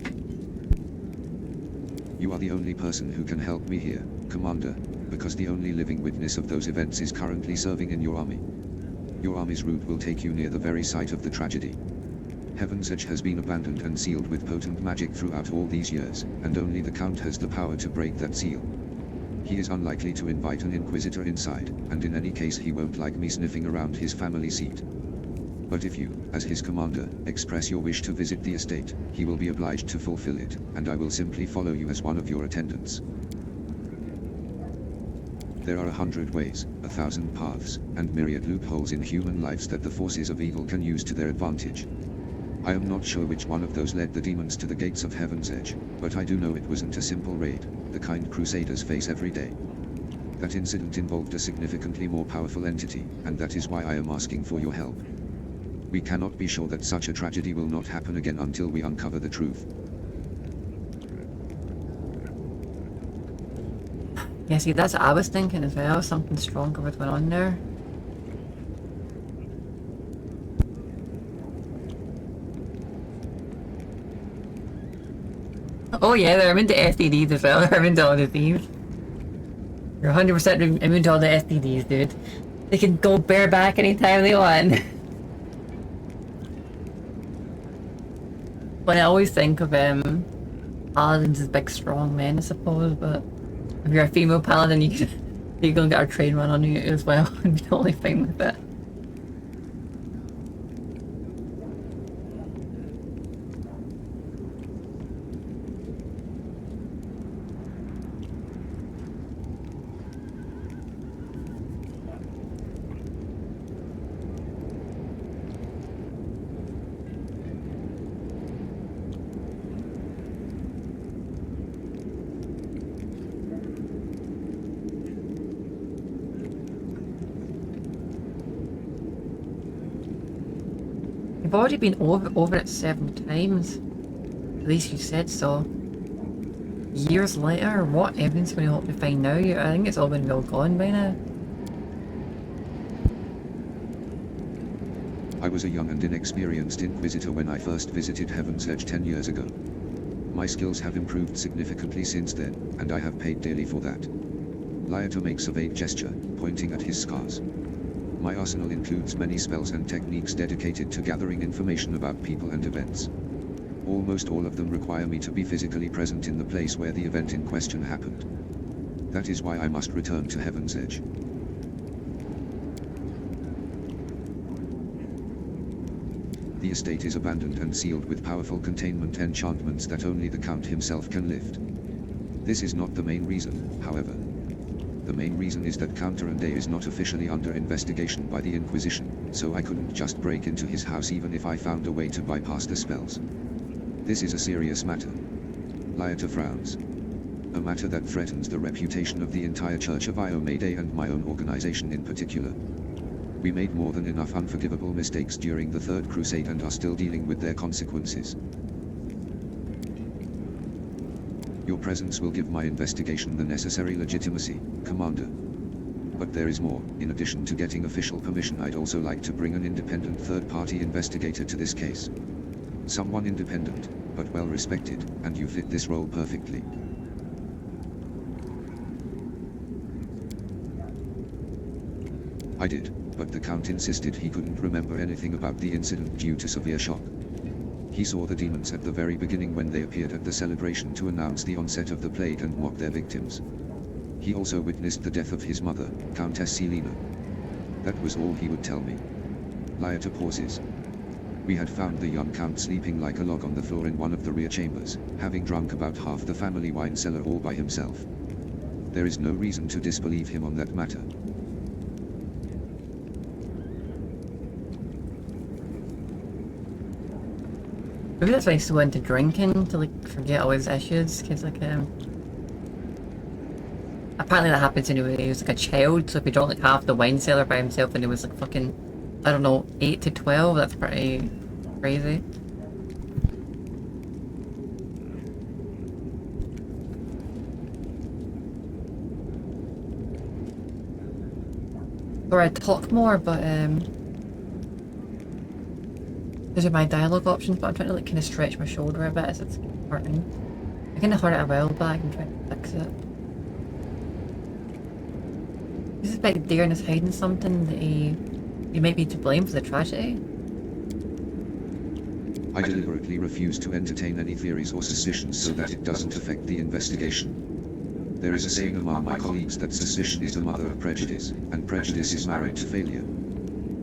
You are the only person who can help me here, Commander, because the only living witness of those events is currently serving in your army. Your army's route will take you near the very site of the tragedy. Heaven's Edge has been abandoned and sealed with potent magic throughout all these years, and only the Count has the power to break that seal. He is unlikely to invite an Inquisitor inside, and in any case he won't like me sniffing around his family seat. But if you, as his commander, express your wish to visit the estate, he will be obliged to fulfill it, and I will simply follow you as one of your attendants. There are 100 ways, 1,000 paths, and myriad loopholes in human lives that the forces of evil can use to their advantage. I am not sure which one of those led the demons to the gates of Heaven's Edge, but I do know it wasn't a simple raid, the kind Crusaders face every day. That incident involved a significantly more powerful entity, and that is why I am asking for your help. We cannot be sure that such a tragedy will not happen again until we uncover the truth. Yeah, see, that's what I was thinking as well. Something stronger was going on there. Oh yeah, they're immune to STDs as well. They're immune to all the thieves. You're 100% immune to all the STDs, dude. They can go bareback anytime they want. But I always think of paladins as big strong men, I suppose, but if you're a female paladin you can get a train run on you as well and be totally fine with it. You've already been over it several times. At least you said so. Years later, what evidence can we hope to find now? I think it's all been well gone by now. I was a young and inexperienced Inquisitor when I first visited Heaven's Edge 10 years ago. My skills have improved significantly since then, and I have paid dearly for that. Lyato makes a vague gesture, pointing at his scars. My arsenal includes many spells and techniques dedicated to gathering information about people and events. Almost all of them require me to be physically present in the place where the event in question happened. That is why I must return to Heaven's Edge. The estate is abandoned and sealed with powerful containment enchantments that only the Count himself can lift. This is not the main reason, however. The main reason is that Count Arundel is not officially under investigation by the Inquisition, so I couldn't just break into his house even if I found a way to bypass the spells. This is a serious matter. Lyota frowns. A matter that threatens the reputation of the entire Church of Iomade and my own organization in particular. We made more than enough unforgivable mistakes during the Third Crusade and are still dealing with their consequences. Your presence will give my investigation the necessary legitimacy, Commander. But there is more. In addition to getting official permission, I'd also like to bring an independent third-party investigator to this case. Someone independent, but well respected, and you fit this role perfectly. I did, but the Count insisted he couldn't remember anything about the incident due to severe shock. He saw the demons at the very beginning when they appeared at the celebration to announce the onset of the plague and mock their victims. He also witnessed the death of his mother, Countess Selena. That was all he would tell me. Lyota pauses. We had found the young Count sleeping like a log on the floor in one of the rear chambers, having drunk about half the family wine cellar all by himself. There is no reason to disbelieve him on that matter. Maybe that's why he's so into drinking, to like forget all his issues, because like apparently that happens anyway. He was like a child, so if he drank like half the wine cellar by himself and he was like fucking, I don't know, 8 to 12, that's pretty crazy. Or I'd talk more, but those are my dialogue options, but I'm trying to like kind of stretch my shoulder a bit as it's hurting. I kind of hurt it a while back and trying to fix it. I suspect Darren is hiding something that he might be to blame for the tragedy. I deliberately refuse to entertain any theories or suspicions so that it doesn't affect the investigation. There is a saying among my colleagues that suspicion is the mother of prejudice, and prejudice is married to failure.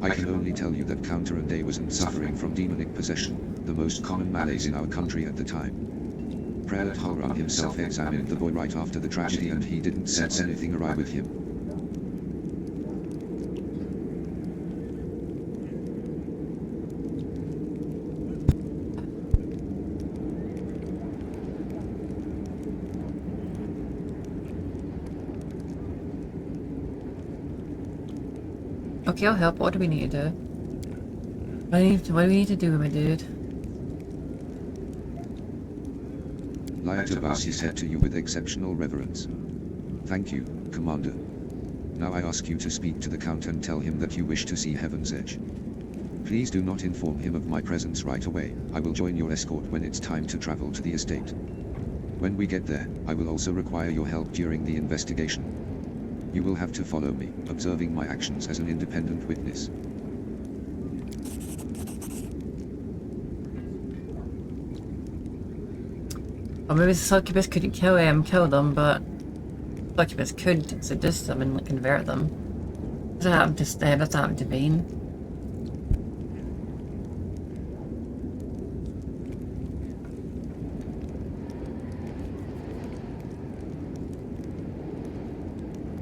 I can only tell you that Count Arundel wasn't suffering from demonic possession, the most common malaise in our country at the time. Prelate Halram himself examined the boy right after the tragedy and he didn't sense anything awry with him. Okay, I'll help. What do we need to do? What do we need to do, my dude? Lyota bows his head to you with exceptional reverence. Thank you, Commander. Now I ask you to speak to the Count and tell him that you wish to see Heaven's Edge. Please do not inform him of my presence right away. I will join your escort when it's time to travel to the estate. When we get there, I will also require your help during the investigation. You will have to follow me, observing my actions as an independent witness. Or maybe the succubus couldn't kill them, but succubus could seduce them and like convert them. That's what happened to Vane.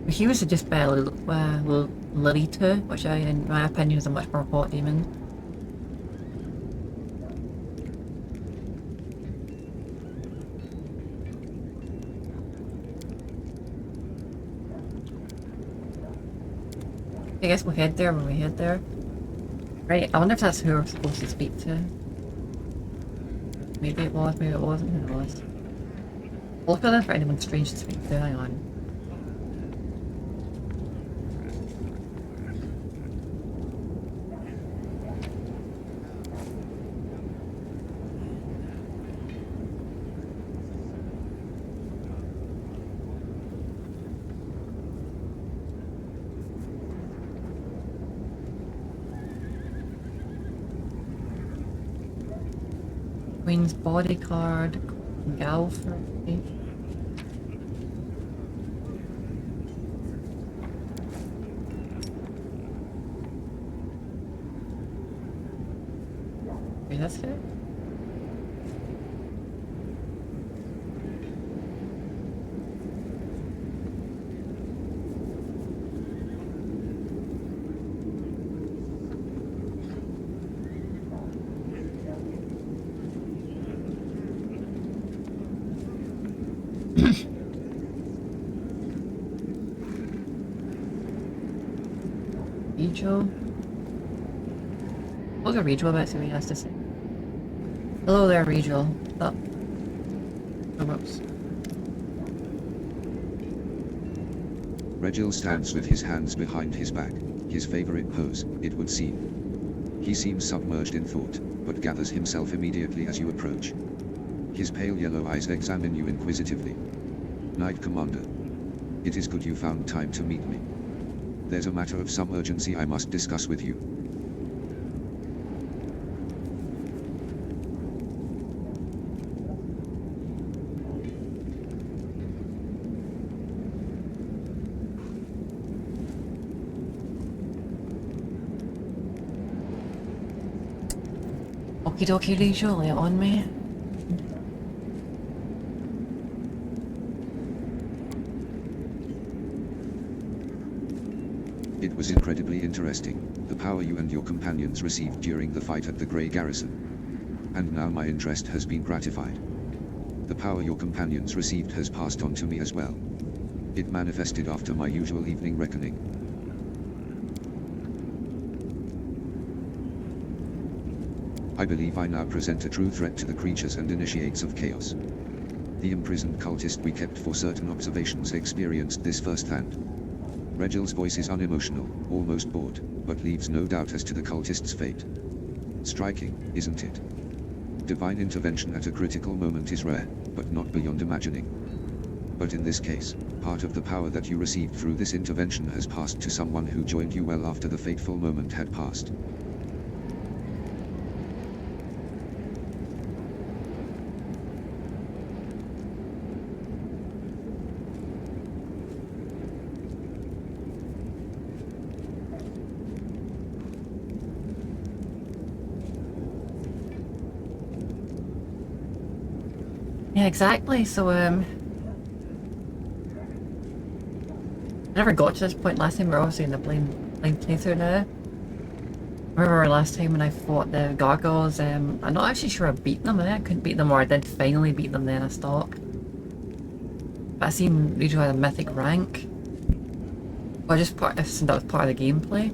He was seduced by Lolita, which in my opinion, is a much more hot demon. I guess we'll head there when we head there. Right, I wonder if that's who we're supposed to speak to. Maybe it was, maybe it wasn't, who knows. I'll look around for anyone strange to speak to, hang on. Queen's bodyguard, Galfrey. this guy? Rachel? What's a Rachel about? See what he has to say. Hello there, Rachel. Oh. Oh, whoops. Regil stands with his hands behind his back, his favorite pose, it would seem. He seems submerged in thought, but gathers himself immediately as you approach. His pale yellow eyes examine you inquisitively. Knight Commander. It is good you found time to meet me. There's a matter of some urgency I must discuss with you. Okie dokie, Rachel, lay it on me. It was incredibly interesting, the power you and your companions received during the fight at the Grey Garrison. And now my interest has been gratified. The power your companions received has passed on to me as well. It manifested after my usual evening reckoning. I believe I now present a true threat to the creatures and initiates of chaos. The imprisoned cultist we kept for certain observations experienced this firsthand. Regil's voice is unemotional, almost bored, but leaves no doubt as to the cultist's fate. Striking, isn't it? Divine intervention at a critical moment is rare, but not beyond imagining. But in this case, part of the power that you received through this intervention has passed to someone who joined you well after the fateful moment had passed. Yeah, exactly. So, I never got to this point last time. We're obviously in the blind playthrough now. I remember last time when I fought the gargoyles, I'm not actually sure I beat them. I couldn't beat them, or I did finally beat them, then I stopped. But I seen Rachel had a mythic rank. Well, I just assumed that was part of the gameplay.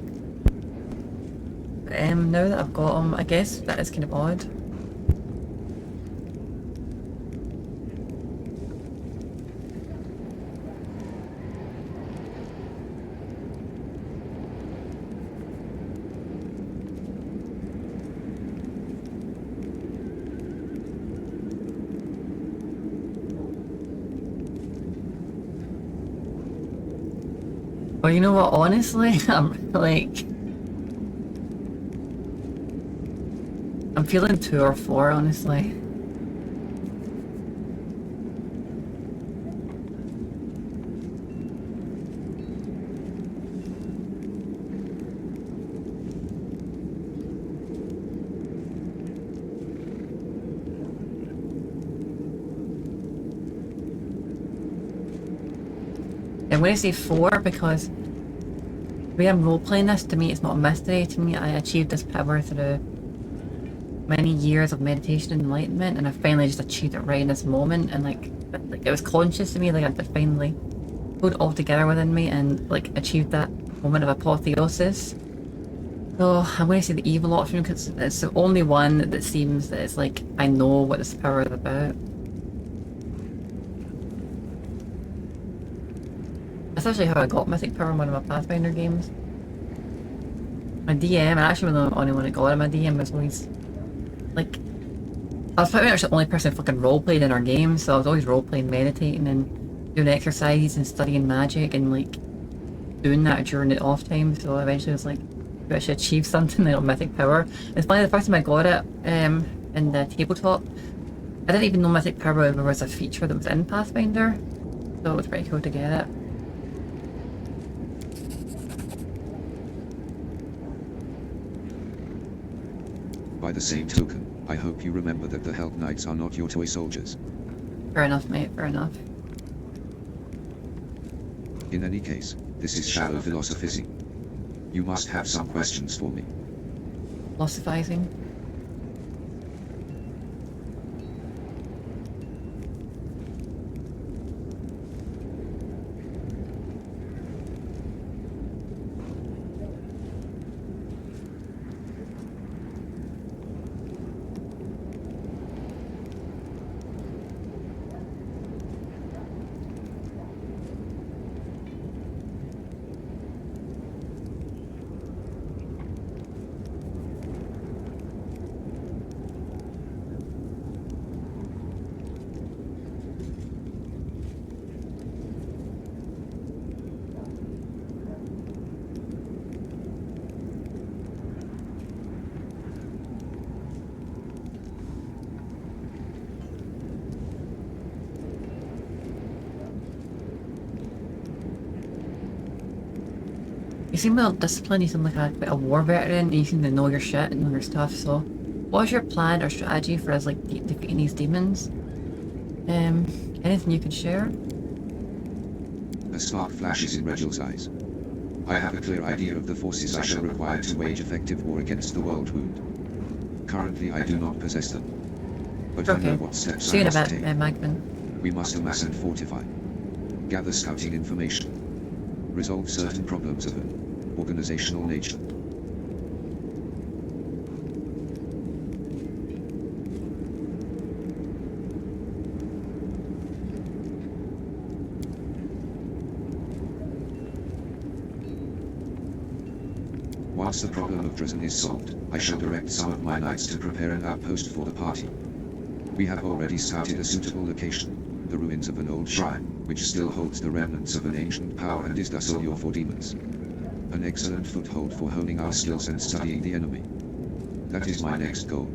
But, now that I've got him, I guess that is kind of odd. Well, you know what, honestly, I'm feeling 2 or 4, honestly. I'm going to say 4 because the way I'm role-playing this, to me it's not a mystery. To me, I achieved this power through many years of meditation and enlightenment, and I finally just achieved it right in this moment, and like it was conscious to me, like I finally pulled it all together within me and like achieved that moment of apotheosis. So I'm going to say the evil option because it's the only one that seems that it's like I know what this power is about. That's actually how I got mythic power in one of my Pathfinder games. My DM, and actually the only one that got it, my DM was always like, I was pretty much the only person who fucking roleplayed in our game, so I was always roleplaying, meditating and doing exercises and studying magic and like doing that during the off time. So eventually I was like, I should achieve something like mythic power. It's funny, the first time I got it in the tabletop, I didn't even know mythic power was a feature that was in Pathfinder, so it was pretty cool to get it. By the same token, I hope you remember that the Held Knights are not your toy soldiers. Fair enough, mate, fair enough. In any case, this is shallow philosophizing. You must have some questions for me. Philosophizing. You seem well disciplined, you seem like a bit of a war veteran, you seem to know your shit and know your stuff, so what is your plan or strategy for us, like, defeating these demons? Anything you could share? A spark flashes in Regel's eyes. I have a clear idea of the forces I shall require to wage effective war against the World Wound. Currently I do not possess them. But I know what steps See I you in a must bit, take. Magman. We must amass and fortify. Gather scouting information. Resolve certain problems of an organizational nature. Once the problem of Dresden is solved, I shall direct some of my knights to prepare an outpost for the party. We have already scouted a suitable location, the ruins of an old shrine, which still holds the remnants of an ancient power and is thus a lure for demons. An excellent foothold for honing our skills and studying the enemy. That is my next goal.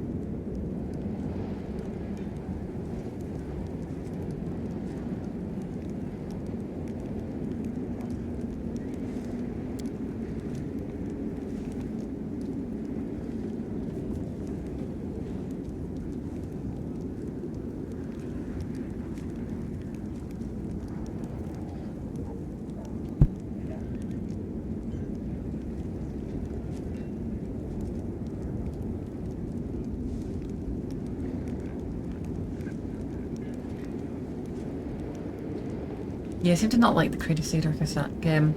Yeah, I seem to not like the Crusader seem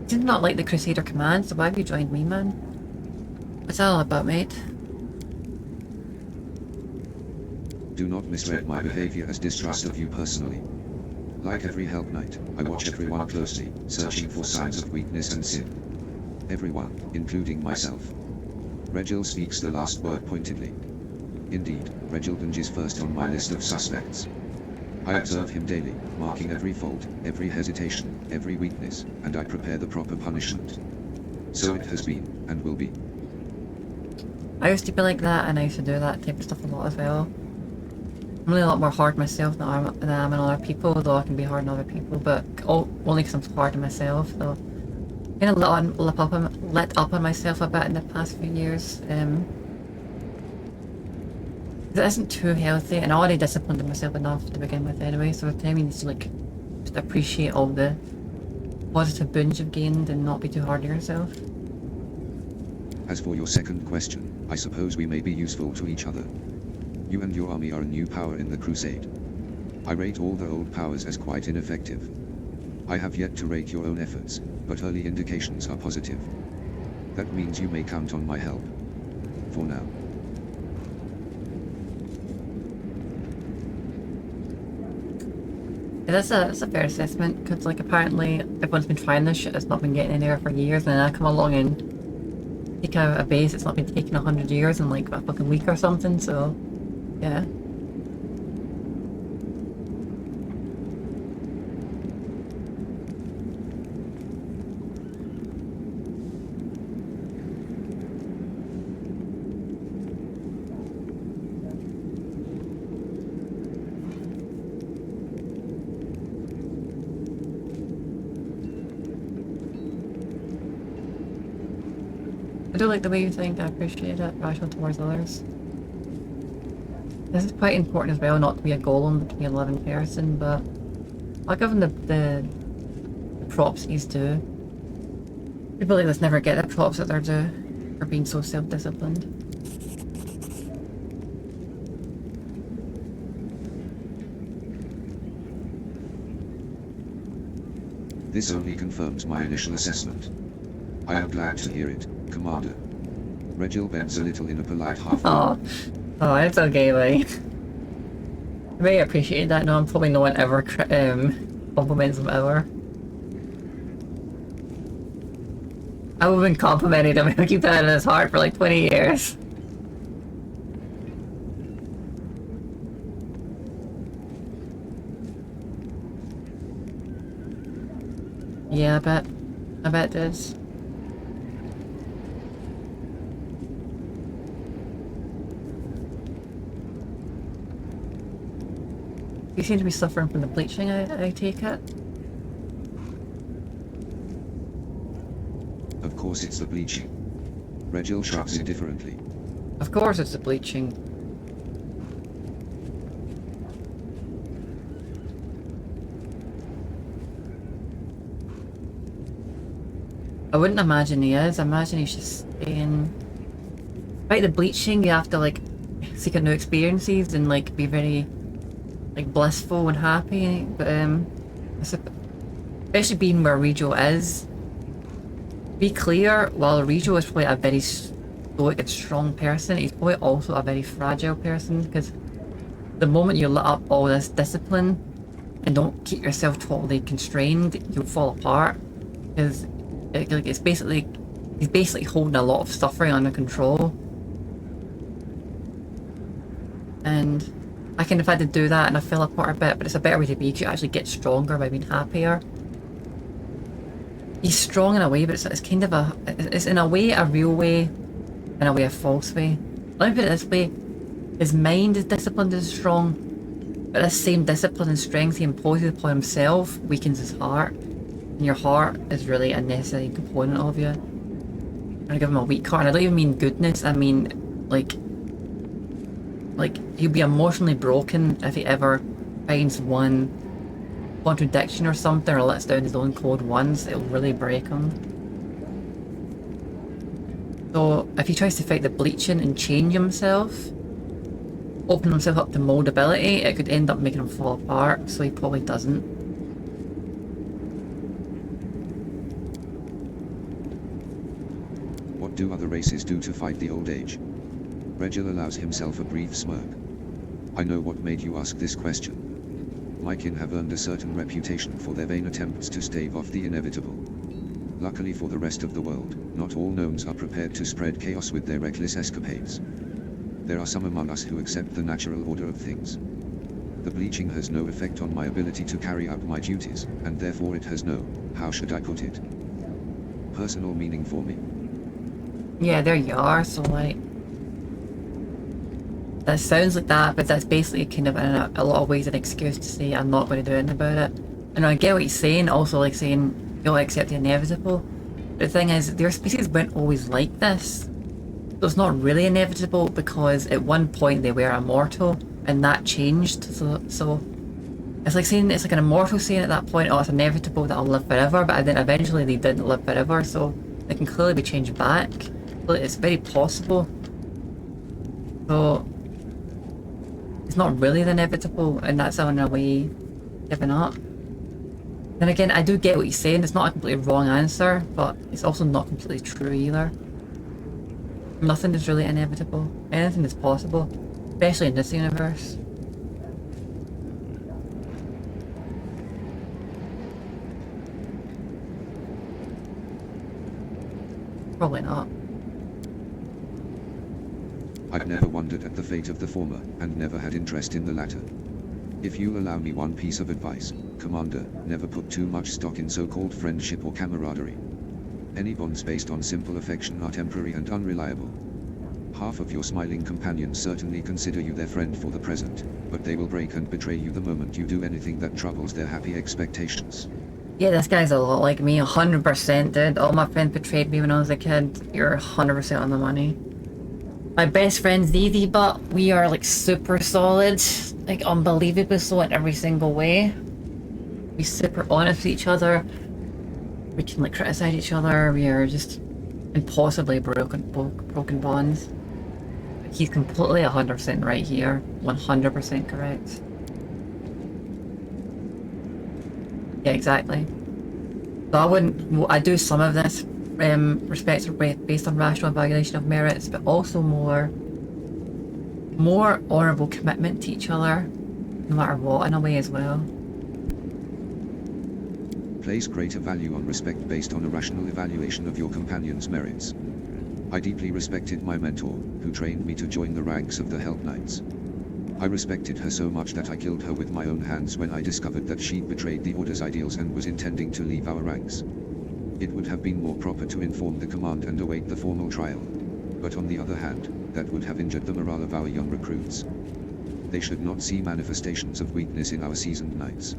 to not like the Crusader command, so why have you joined me, man? What's that all about, mate? Do not misread my behavior as distrust of you personally. Like every Held Knight, I watch everyone closely, searching for signs of weakness and sin. Everyone, including myself. Regil speaks the last word pointedly. Indeed, Regilgunj is first on my list of suspects. I observe him daily, marking every fault, every hesitation, every weakness, and I prepare the proper punishment. So it has been, and will be. I used to be like that, and I used to do that type of stuff a lot as well. I'm really a lot more hard on myself than I am on other people, though I can be hard on other people, but only because I'm hard on myself, so kind of let up on myself a bit in the past few years. It isn't too healthy, and I already disciplined myself enough to begin with anyway, so the time you need to like just appreciate all the positive boons you've gained and not be too hard on yourself. As for your second question, I suppose we may be useful to each other. You and your army are a new power in the crusade. I rate all the old powers as quite ineffective. I have yet to rate your own efforts, but early indications are positive. That means you may count on my help. For now. Yeah, that's a fair assessment, because like apparently everyone's been trying this shit, it's not been getting anywhere for years, and then I come along and take out a base it's not been taking 100 years in like a fucking week or something, so yeah. I do like the way you think, I appreciate it, rational towards others. this is quite important as well, not to be a golem, to be a living person, but I'll give him the props he's due. People like this never get the props that they're due for being so self-disciplined. This only confirms my initial assessment. I am glad to hear it, Commander. Regil bends a little in a polite half. Oh, it's okay, like. I really appreciate that. No, I'm probably no one ever compliments him ever. I have been complimenting him. He'll keep that in his heart for like 20 years. Yeah, I bet it is. You seem to be suffering from the bleaching, I take it? Of course it's the bleaching. Regil shrugs indifferently. Of course it's the bleaching. I wouldn't imagine he is. I imagine he's just staying... Right, the bleaching, you have to like seek out new experiences and like be very like blissful and happy, but especially being where Rijo is. Be clear, while Rijo is probably a very stoic and strong person, he's probably also a very fragile person, because the moment you let up all this discipline and don't keep yourself totally constrained, you'll fall apart. Because he's basically holding a lot of suffering under control. And I kind of had to do that and I fell apart a bit, but it's a better way to be. You actually get stronger by being happier. He's strong in a way, but it's kind of it's in a way a real way, in a way a false way. Let me put it this way, his mind is disciplined and strong, but this same discipline and strength he imposes upon himself weakens his heart. And your heart is really a necessary component of you. I'm gonna give him a weak heart, and I don't even mean goodness, I mean like he'll be emotionally broken if he ever finds one contradiction or something, or lets down his own code once. It'll really break him. So if he tries to fight the bleaching and change himself, open himself up to moldability, it could end up making him fall apart, so he probably doesn't. What do other races do to fight the old age? Regil allows himself a brief smirk. I know what made you ask this question. My kin have earned a certain reputation for their vain attempts to stave off the inevitable. Luckily for the rest of the world, not all gnomes are prepared to spread chaos with their reckless escapades. There are some among us who accept the natural order of things. The bleaching has no effect on my ability to carry out my duties, and therefore it has no, how should I put it, personal meaning for me. Yeah, there you are, so like... That sounds like that, but that's basically kind of in a lot of ways an excuse to say I'm not going to do anything about it. And I get what he's saying, also like saying you'll accept the inevitable. But the thing is, their species weren't always like this. So it's not really inevitable, because at one point they were immortal, and that changed, so it's like saying, it's like an immortal saying at that point, oh, it's inevitable that I'll live forever, but then eventually they didn't live forever, so it can clearly be changed back. So it's very possible. So it's not really the inevitable, and that's in a way giving up. Then again, I do get what he's saying, it's not a completely wrong answer, but it's also not completely true either. Nothing is really inevitable. Anything is possible, especially in this universe. Probably not. I've never wondered at the fate of the former, and never had interest in the latter. If you'll allow me one piece of advice, Commander, never put too much stock in so-called friendship or camaraderie. Any bonds based on simple affection are temporary and unreliable. Half of your smiling companions certainly consider you their friend for the present, but they will break and betray you the moment you do anything that troubles their happy expectations. Yeah, this guy's a lot like me, 100%, dude. All my friends betrayed me when I was a kid. You're 100% on the money. My best friend's Dee but we are like super solid, like unbelievably so in every single way. We're super honest with each other. We can like criticize each other. We are just impossibly broken bonds. He's completely 100% right here. 100% correct. Yeah, exactly. So I do some of this respect based on rational evaluation of merits, but also more honourable commitment to each other, no matter what, in a way as well. Place greater value on respect based on a rational evaluation of your companion's merits. I deeply respected my mentor, who trained me to join the ranks of the Help Knights. I respected her so much that I killed her with my own hands when I discovered that she'd betrayed the Order's ideals and was intending to leave our ranks. It would have been more proper to inform the command and await the formal trial. But on the other hand, that would have injured the morale of our young recruits. They should not see manifestations of weakness in our seasoned knights.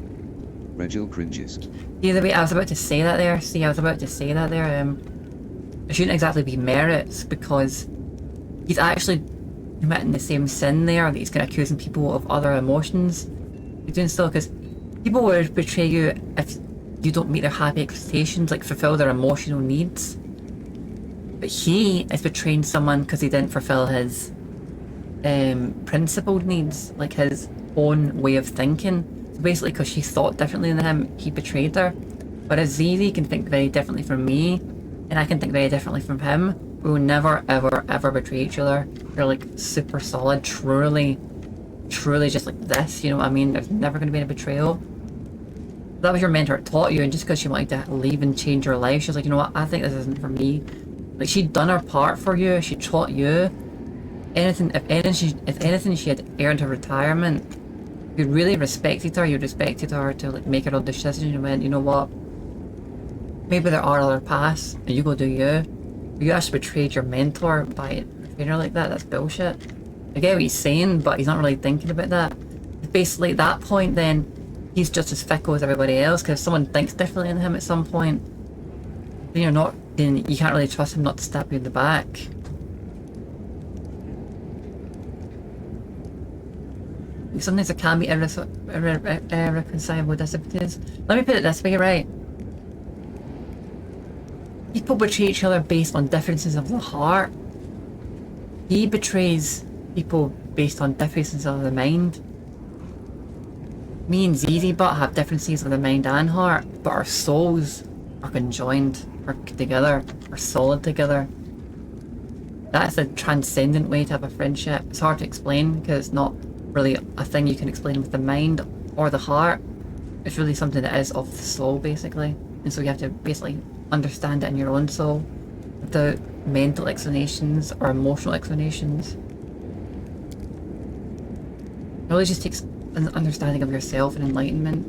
Regil cringes. See, the way I was about to say that there, it shouldn't exactly be merits, because he's actually committing the same sin there, that he's kind of accusing people of other emotions. He's doing still, because people would betray you if you don't meet their happy expectations, like fulfill their emotional needs. But he is betraying someone because he didn't fulfill his principled needs, like his own way of thinking. So basically, because she thought differently than him, he betrayed her. Whereas Zizi can think very differently from me, and I can think very differently from him. We will never, ever, ever betray each other. We're like super solid, truly just like this, you know what I mean? There's never going to be a betrayal. That was your mentor, it taught you, and just because she wanted to leave and change her life, she was like, you know what, I think this isn't for me. Like, she'd done her part for you, she taught you. If anything, she had earned her retirement. You really respected her, you respected her to like make her own decision, and you went, you know what, maybe there are other paths, and you go do you. You actually betrayed your mentor by treating her like that. That's bullshit. I get what he's saying, but he's not really thinking about that. Basically, at that point, then, he's just as fickle as everybody else, because if someone thinks differently than him at some point, then you can't really trust him not to stab you in the back. Sometimes there can be irreconcilable differences. Let me put it this way, right? People betray each other based on differences of the heart. He betrays people based on differences of the mind. Me and Zizi Butt have differences of the mind and heart, but our souls are conjoined, are together, are solid together. That's a transcendent way to have a friendship. It's hard to explain because it's not really a thing you can explain with the mind or the heart. It's really something that is of the soul, basically. And so you have to basically understand it in your own soul without mental explanations or emotional explanations. It really just takes an understanding of yourself and enlightenment.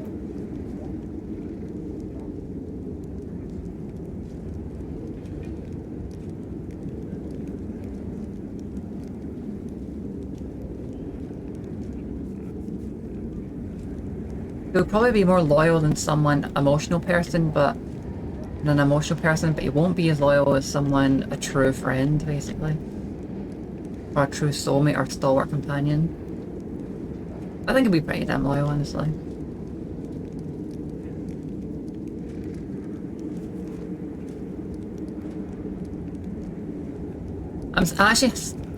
You'll probably be more loyal than someone an emotional person, but you won't be as loyal as someone, a true friend, basically. Or a true soulmate or stalwart companion. I think it'd be pretty damn loyal, honestly. I'm actually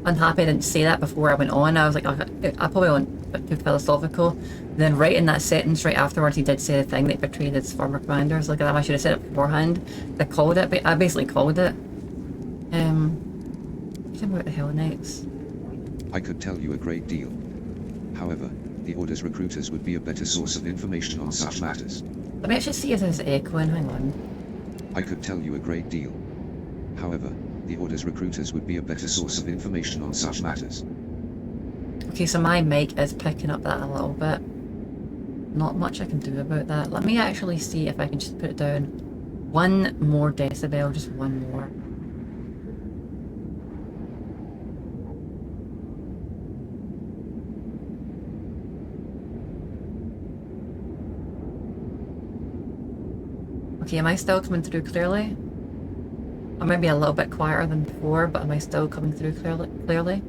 unhappy I didn't say that before I went on. I was like, I probably went a bit too philosophical. Then right in that sentence, right afterwards, he did say the thing that betrayed his former commanders. Look at that, I should have said it beforehand. I called it, but I basically called it. Tell me what the hell next. I could tell you a great deal. However, the Order's recruiters would be a better source of information on such matters. Let me actually see if this is echoing, hang on. I could tell you a great deal. However, the Order's recruiters would be a better source of information on such matters. Okay, so my mic is picking up that a little bit. Not much I can do about that. Let me actually see if I can just put it down 1 more decibel, just 1 more. Okay, am I still coming through clearly? I might be a little bit quieter than before, but am I still coming through clearly?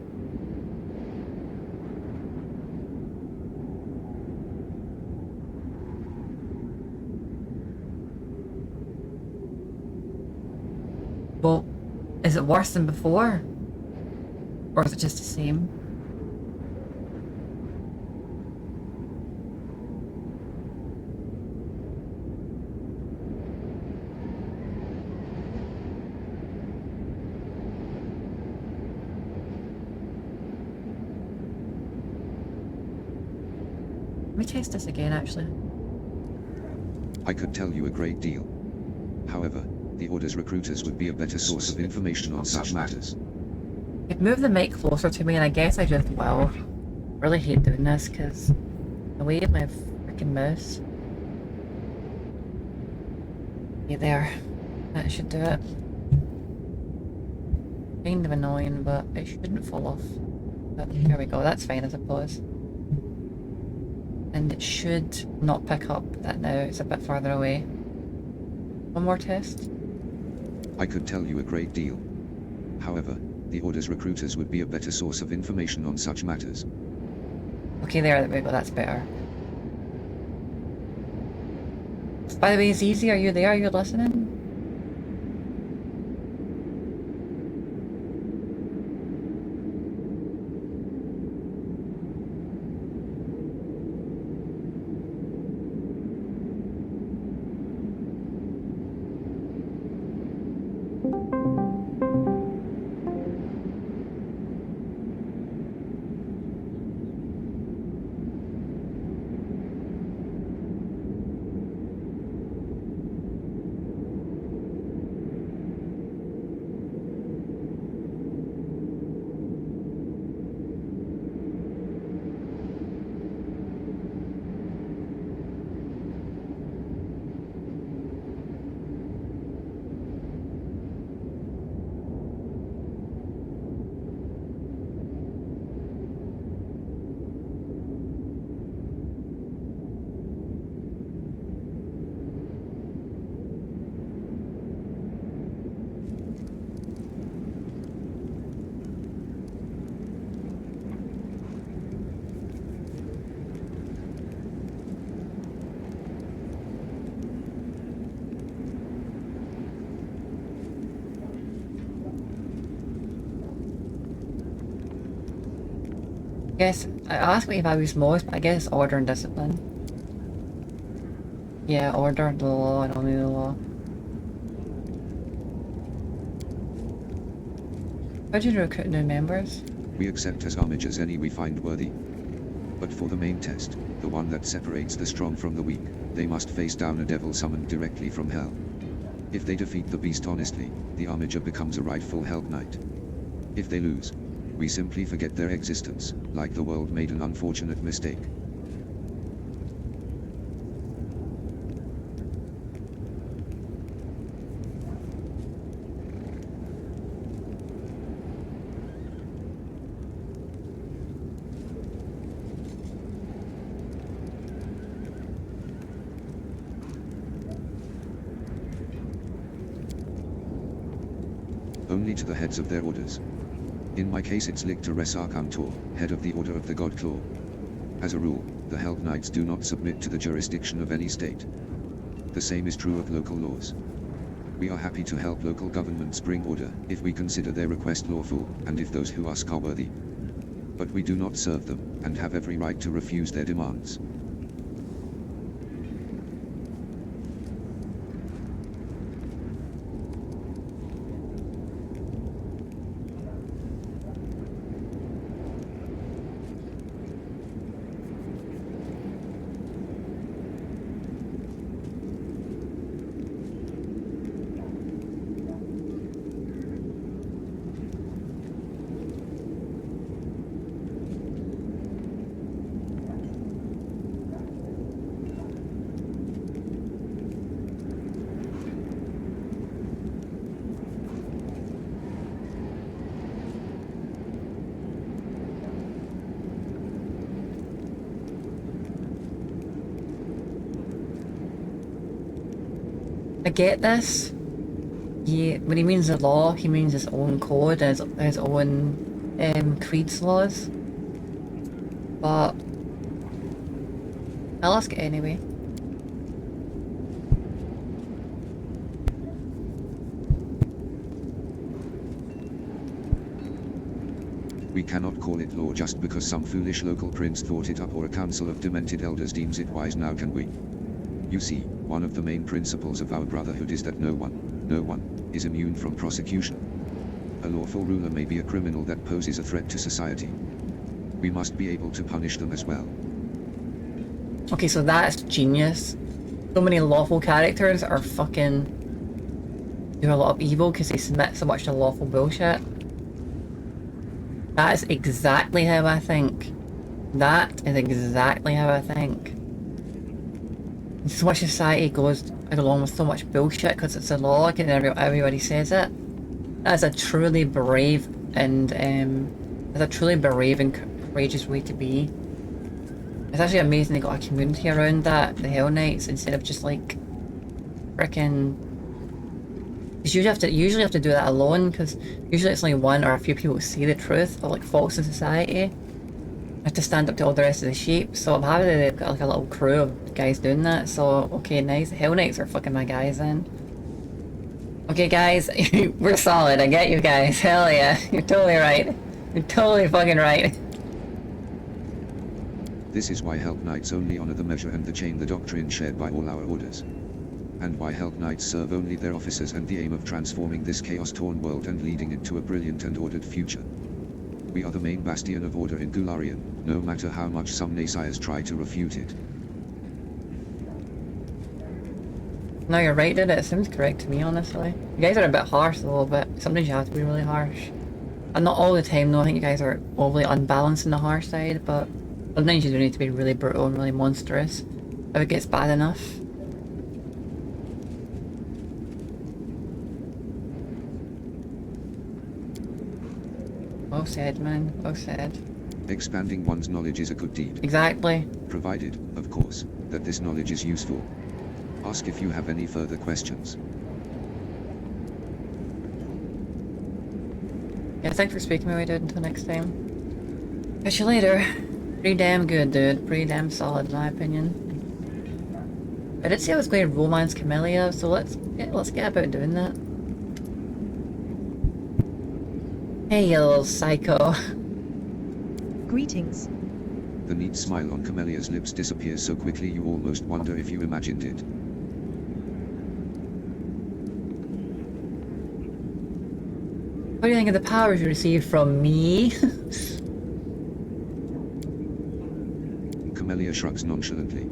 Well, is it worse than before? Or is it just the same? Let me test this again, actually. I could tell you a great deal. However, the Order's recruiters would be a better source of information on such matters. You'd move the mic closer to me, and I guess I just will. Really hate doing this, because the weight of my freaking mouse. Okay, there. That should do it. Kind of annoying, but it shouldn't fall off. But here we go, that's fine, I suppose. And it should not pick up that now, it's a bit farther away. One more test. I could tell you a great deal. However, the Order's recruiters would be a better source of information on such matters. Okay, there we go, that's better. By the way, Zizi, are you there? Are you listening? I guess, I asked me if I was most, but I guess order and discipline. Yeah, order, the law, and only the law. How do you recruit new members? We accept as homage as any we find worthy. But for the main test, the one that separates the strong from the weak, they must face down a devil summoned directly from hell. If they defeat the beast honestly, the Armiger becomes a rightful Hell Knight. If they lose, we simply forget their existence, like the world made an unfortunate mistake. Only to the heads of their orders. In my case it's Lictor Resarkantor, head of the Order of the God Claw. As a rule, the Hell Knights do not submit to the jurisdiction of any state. The same is true of local laws. We are happy to help local governments bring order, if we consider their request lawful, and if those who ask are worthy. But we do not serve them, and have every right to refuse their demands. I get this, when he means the law, he means his own code and his own creed's laws. But I'll ask it anyway. We cannot call it law just because some foolish local prince thought it up or a council of demented elders deems it wise, now can we? You see, one of the main principles of our brotherhood is that no one, is immune from prosecution. A lawful ruler may be a criminal that poses a threat to society. We must be able to punish them as well. Okay, so that's genius. So many lawful characters are fucking do a lot of evil because they submit so much to lawful bullshit. That is exactly how I think. That is exactly how I think. And so much society goes along with so much bullshit because it's a law and everybody says it. That is a truly brave and courageous way to be. It's actually amazing they got a community around that, the Hell Knights, instead of just like frickin'. You usually have to do that alone, because usually it's only one or a few people who see the truth of like faults in society. Have to stand up to all the rest of the sheep. So I'm happy that they've got like a little crew of guys doing that. So okay, nice. The Hell Knights are fucking my guys then. Okay, guys, we're solid. I get you guys. Hell yeah, you're totally right. You're totally fucking right. This is why Help Knights only honor the measure and the chain, the doctrine shared by all our orders. And why Help Knights serve only their officers and the aim of transforming this chaos-torn world and leading it to a brilliant and ordered future. We are the main bastion of order in Gularian, no matter how much some naysayers try to refute it. No, you're right, dude. It seems correct to me, honestly. You guys are a bit harsh, though, but sometimes you have to be really harsh. And not all the time, though. I think you guys are overly unbalanced on the harsh side, but sometimes you do need to be really brutal and really monstrous if it gets bad enough. Well said, man. Well said. Expanding one's knowledge is a good deed. Exactly. Provided, of course, that this knowledge is useful. Ask if you have any further questions. Yeah, thanks for speaking to me, dude. Until next time. Catch you later. Pretty damn good, dude. Pretty damn solid, in my opinion. I did say I was going to romance Camellia, so let's get about doing that. Hey, you little psycho. Greetings. The neat smile on Camellia's lips disappears so quickly you almost wonder if you imagined it. What do you think of the powers you received from me? Camellia shrugs nonchalantly.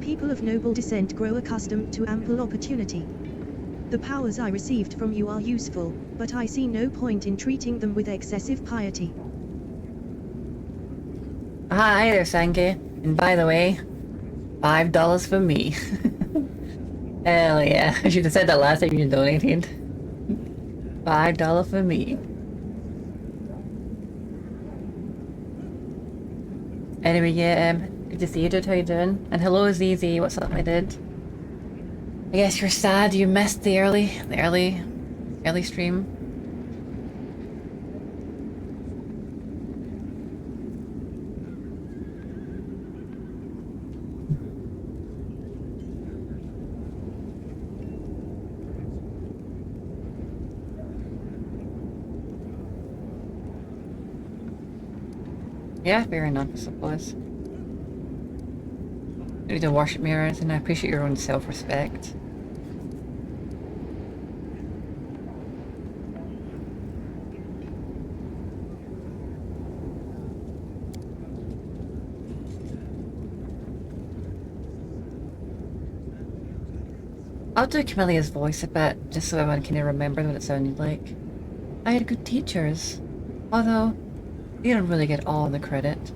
People of noble descent grow accustomed to ample opportunity. The powers I received from you are useful, but I see no point in treating them with excessive piety. Hi there, Sankey. And by the way, $5 for me. Hell yeah. I should have said that last time you donated. $5 for me. Anyway, yeah, good to see you, dude. How you doing? And hello, ZZ. What's up, my dude? I guess you're sad you missed the early stream. Yeah, fair enough, I suppose. You need to worship me or anything. I appreciate your own self-respect. I'll do Camellia's voice a bit, just so everyone can remember what it sounded like. I had good teachers, although they don't really get all the credit.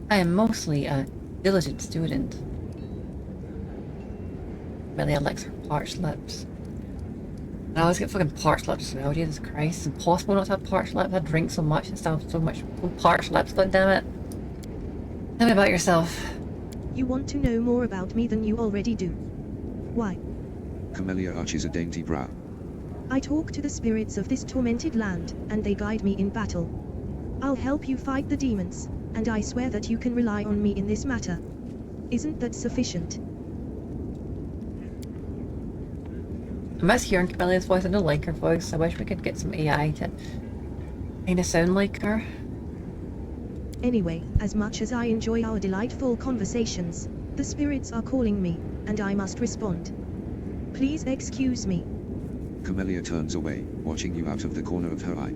I am mostly a diligent student. Camellia licks her parched lips. And I always get fucking parched lips as well, Jesus Christ. It's impossible not to have parched lips. I drink so much and stuff, so much parched lips, goddammit. Tell me about yourself. You want to know more about me than you already do. Why? Camellia arches a dainty brow. I talk to the spirits of this tormented land, and they guide me in battle. I'll help you fight the demons, and I swear that you can rely on me in this matter. Isn't that sufficient? I miss hearing Camilla's voice. I don't like her voice. I wish we could get some AI to kind of sound like her. Anyway, as much as I enjoy our delightful conversations, the spirits are calling me, and I must respond. Please excuse me. Camellia turns away, watching you out of the corner of her eye.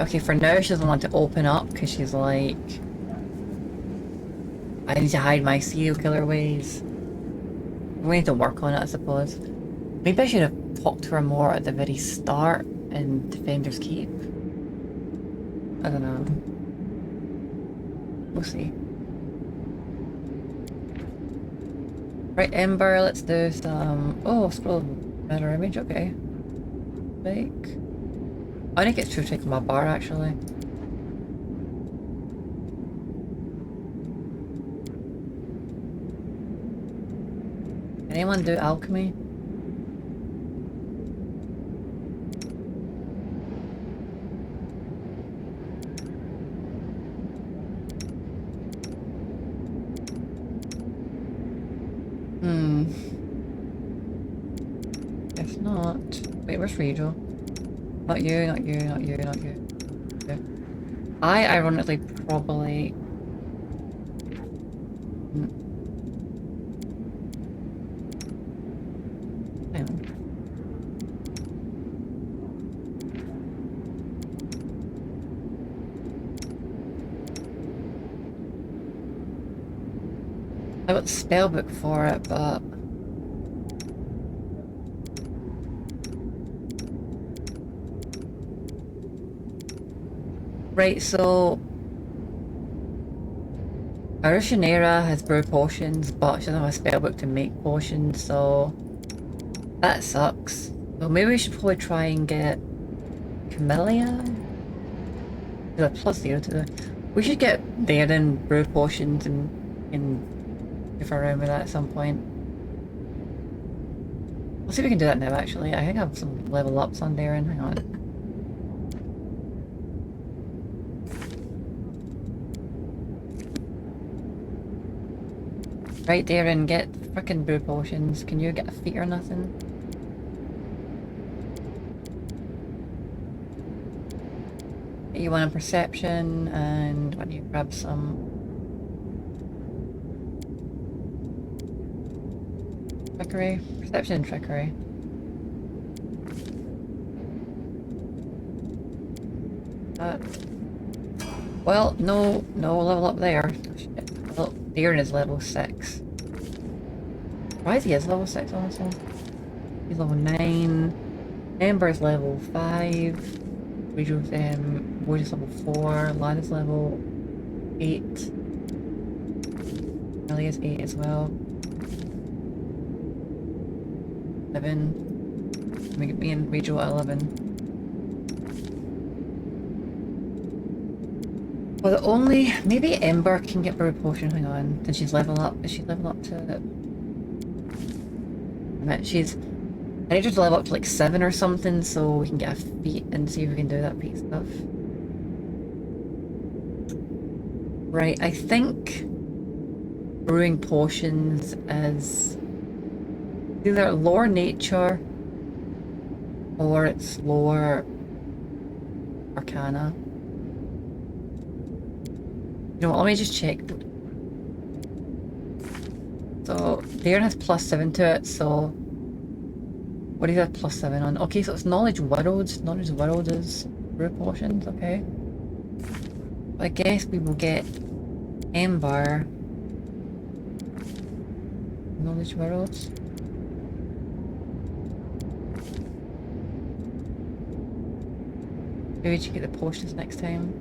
Okay, for now she doesn't want to open up because she's like, I need to hide my serial killer ways. We need to work on it, I suppose. Maybe I should have talked to her more at the very start in Defender's Keep. I don't know. We'll see. Right, Ember, let's do some... Oh, scroll better image, okay. Like... I think it's true taking my bar, actually. Can anyone do alchemy? If not... Wait, where's Rachel? Not you, not you, not you, not you. Okay. I ironically probably... Hang on. I got the spellbook for it, but... Right, so... Arushanera has brew potions, but she doesn't have a spellbook to make potions, so... That sucks. So maybe we should probably try and get... Camellia? There's a +0 to the... We should get Darren brew potions and if around with that at some point. We'll see if we can do that now, actually. I think I have some level ups on Darren. Hang on. Right, Darren, get frickin' brew potions. Can you get a feat or nothing? You want a perception, and why don't you grab some trickery? Perception and trickery. Well, no level up there. Oh, shit. Well, Darren is level 6. Why is he level 6 also? He's level 9. Ember's level 5. Rejo's Woj's level 4. Lana's level 8. Elia's 8 as well. 11. Me and Rejo at 11. Well, the only... Maybe Ember can get brew potion, hang on. Did she level up? Is she level up to... She's... I need her to level up to like 7 or something so we can get a feat and see if we can do that feat stuff. Right, I think... Brewing potions is... either lower nature or it's lower arcana. You know what, let me just check. So, Darren has +7 to it, so... What do you have +7 on? Okay, so it's Knowledge World. Knowledge World is brew potions, okay. I guess we will get Ember. Knowledge Worlds. Maybe we should get the potions next time.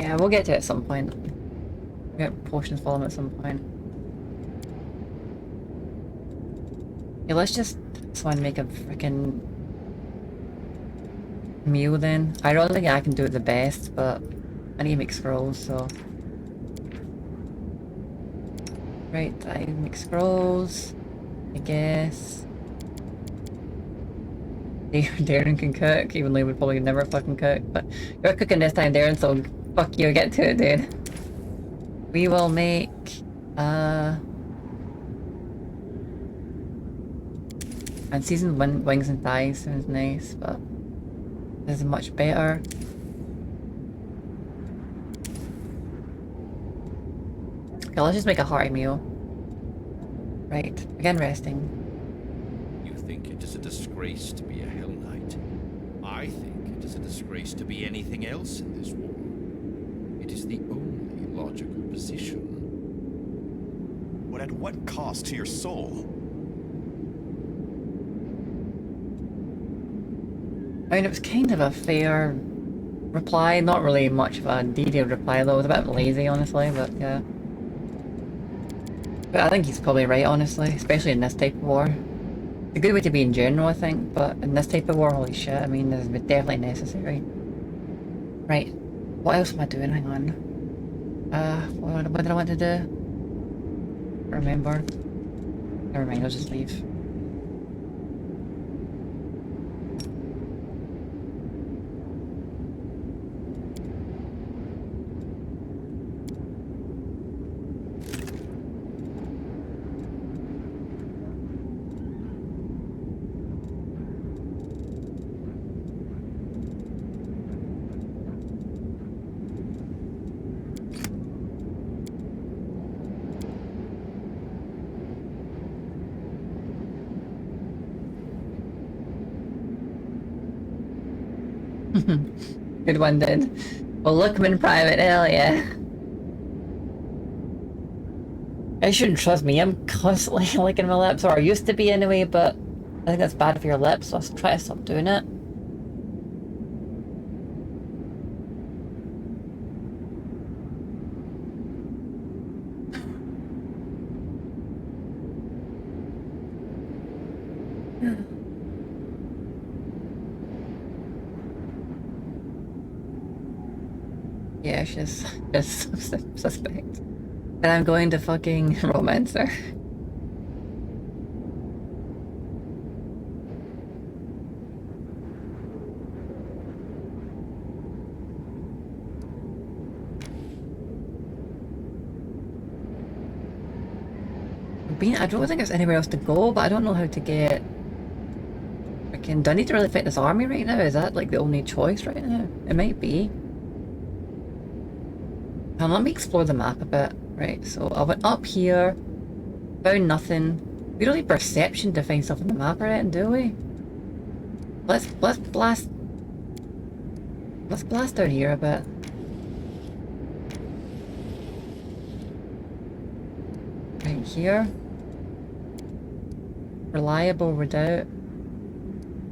Yeah, we'll get to it at some point. We'll get potions for them at some point. Yeah, let's just make a freaking meal then. I don't think I can do it the best, but I need to make scrolls, so. Right, I make scrolls, I guess. Darren can cook, even though he would probably never fucking cook, but you're cooking this time, Darren, so fuck you, get to it, dude. We will make, and seasoned wings and thighs sounds nice, but this is much better. Okay, let's just make a hearty meal. Right, again resting. You think it is a disgrace to be a Hell Knight? I think it is a disgrace to be anything else in this war. It is the only logical position. But at what cost to your soul? I mean, it was kind of a fair reply, not really much of a detailed reply though, it was a bit lazy honestly, but yeah. But I think he's probably right honestly, especially in this type of war. It's a good way to be in general I think, but in this type of war, holy shit, I mean this is definitely necessary. Right, what else am I doing? Hang on. What did I want to do? Remember. Never mind, I'll just leave. Good one, dude. We'll look him in private, hell yeah. I shouldn't trust me, I'm constantly licking my lips, or I used to be anyway, but I think that's bad for your lips, so I'll try to stop doing it. Yeah, she's just suspect. And I'm going to fucking romance her. I don't think there's anywhere else to go, but I don't know how to get... Do I need to really fight this army right now? Is that like the only choice right now? It might be. Let me explore the map a bit. Right, so I went up here, found nothing. We don't need perception to find stuff on the map or anything, do we? Let's blast down here a bit. Right here. Reliable redoubt.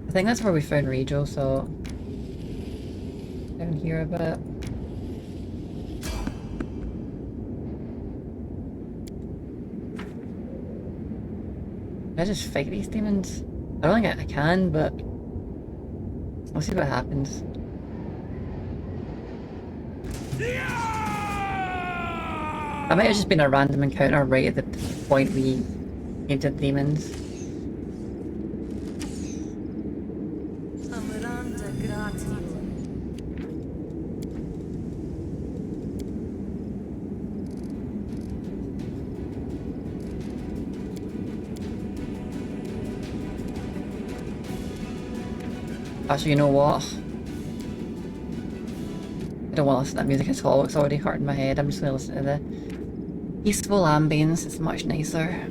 I think that's where we found Rejo, so down here a bit. Can I just fight these demons? I don't think I can, but we'll see what happens. That might have just been a random encounter right at the point we came to the demons. Amranda gratio. Actually, you know what? I don't want to listen to that music at all, it's already hurting my head. I'm just going to listen to the peaceful ambience, it's much nicer.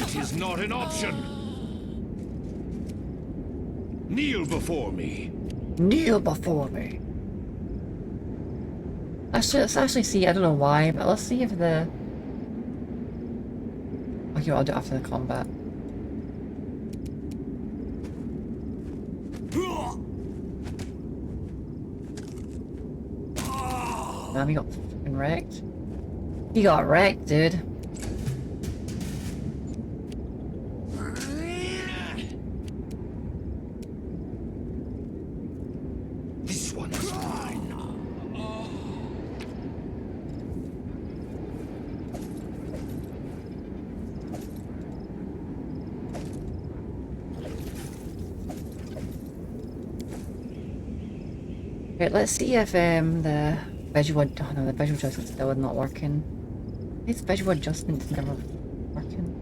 That is not an option. Kneel before me. Kneel before me. Let's actually see, I don't know why, but let's see if the... Okay, I'll do it after the combat. Damn, he got fucking wrecked. He got wrecked, dude. This one is mine. Right, let's see if the visual... Oh no, the visual adjustment's still not working. It's visual adjustment's never working.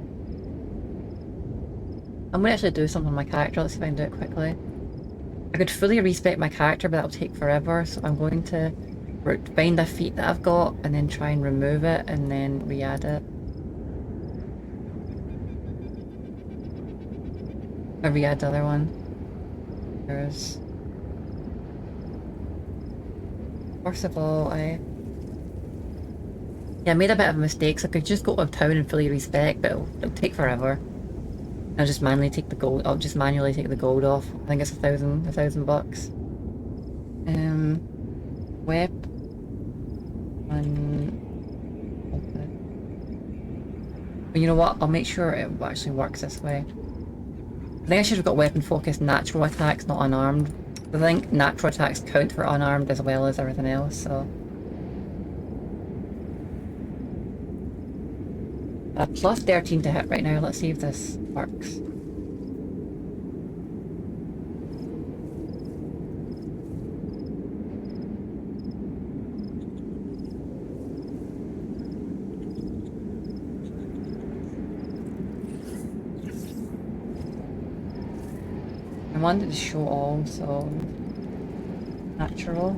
I'm gonna actually do something on my character. Let's see if I can do it quickly. I could fully respec my character, but that'll take forever, so I'm going to find a feat that I've got and then try and remove it and then re-add it. Or re-add the other one. There's... First of all, I made a bit of a mistake, so I could just go to town and fully respec, but it'll take forever. I'll just manually take the gold. I'll just manually take the gold off. I think it's $1,000 bucks. Web. Okay. But you know what? I'll make sure it actually works this way. I think I should have got weapon focus natural attacks, not unarmed. I think natural attacks count for unarmed as well as everything else, so... Plus 13 to hit right now, let's see if this works. I wanted to show all, so... Natural.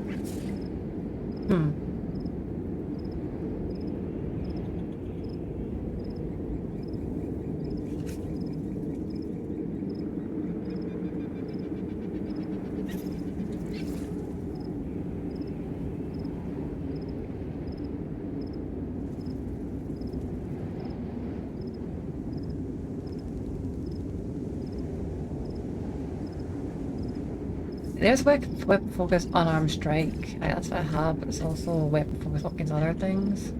There's weapon focus unarmed strike. That's what I have, but it's also weapon focus all kinds of other things.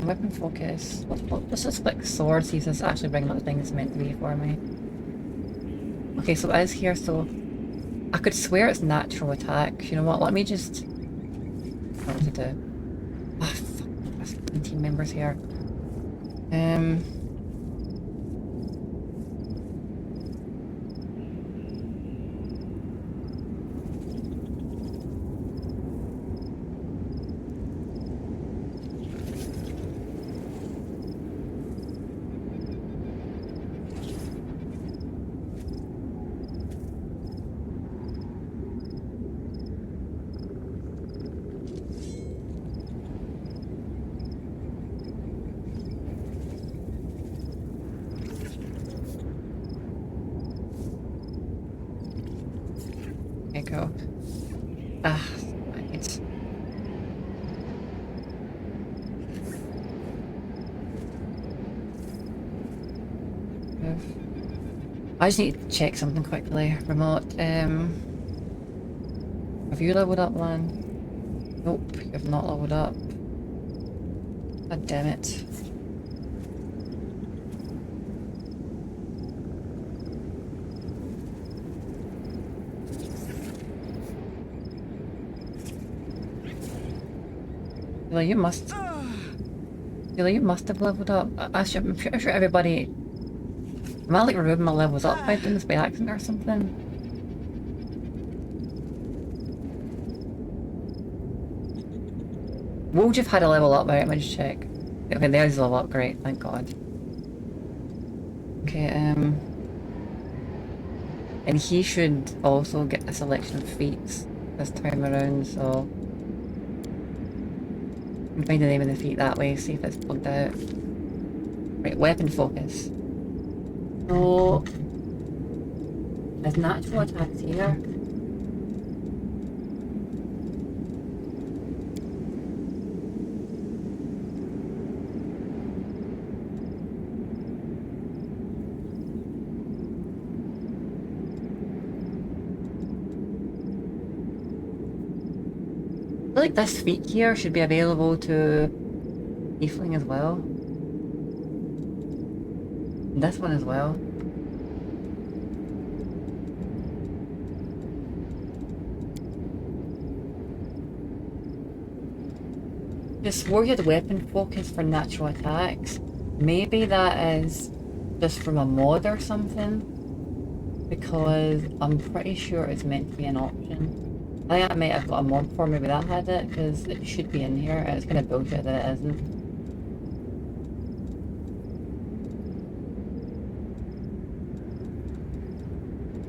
Weapon focus. Let's just click sword, see if this actually brings up the thing it's meant to be for me. Okay, so it is here, so I could swear it's natural attack. You know what? Let me just... What to do? Ah, fuck. There's 17 members here. Okay, go. Ah, right. I just need to check something quickly. Remote, have you leveled up, Lan? Nope, you have not leveled up. God damn it. You must have leveled up. I'm pretty sure everybody... Am I like removing my levels up by doing this by accident or something? We'll just had a level up, right? Let me just check. Okay, there's a level up, great, thank God. Okay, And he should also get a selection of feats this time around, so I can find the name of the feat that way, see if it's plugged out. Right, weapon focus. So, there's natural attacks here. I feel like this feat here should be available to Tiefling as well. And this one as well. Just swore you had weapon focus for natural attacks. Maybe that is just from a mod or something. Because I'm pretty sure it's meant to be an option. I think I might have got a mod for maybe that had it, because it should be in here, and it's kind of bullshit that it isn't.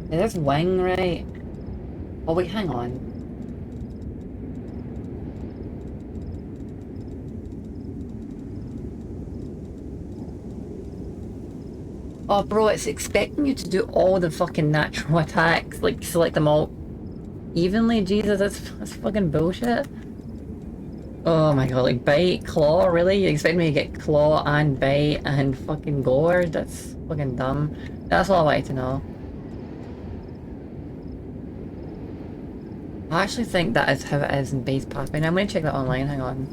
Yeah, there's wing, right? Oh wait, hang on. Oh bro, it's expecting you to do all the fucking natural attacks, like select them all evenly. Jesus, that's fucking bullshit. Oh my god, like bite, claw, really? You expect me to get claw and bite and fucking gore? That's fucking dumb. That's all I wanted to know. I actually think that is how it is in base Pathfinder. I'm gonna check that online, hang on.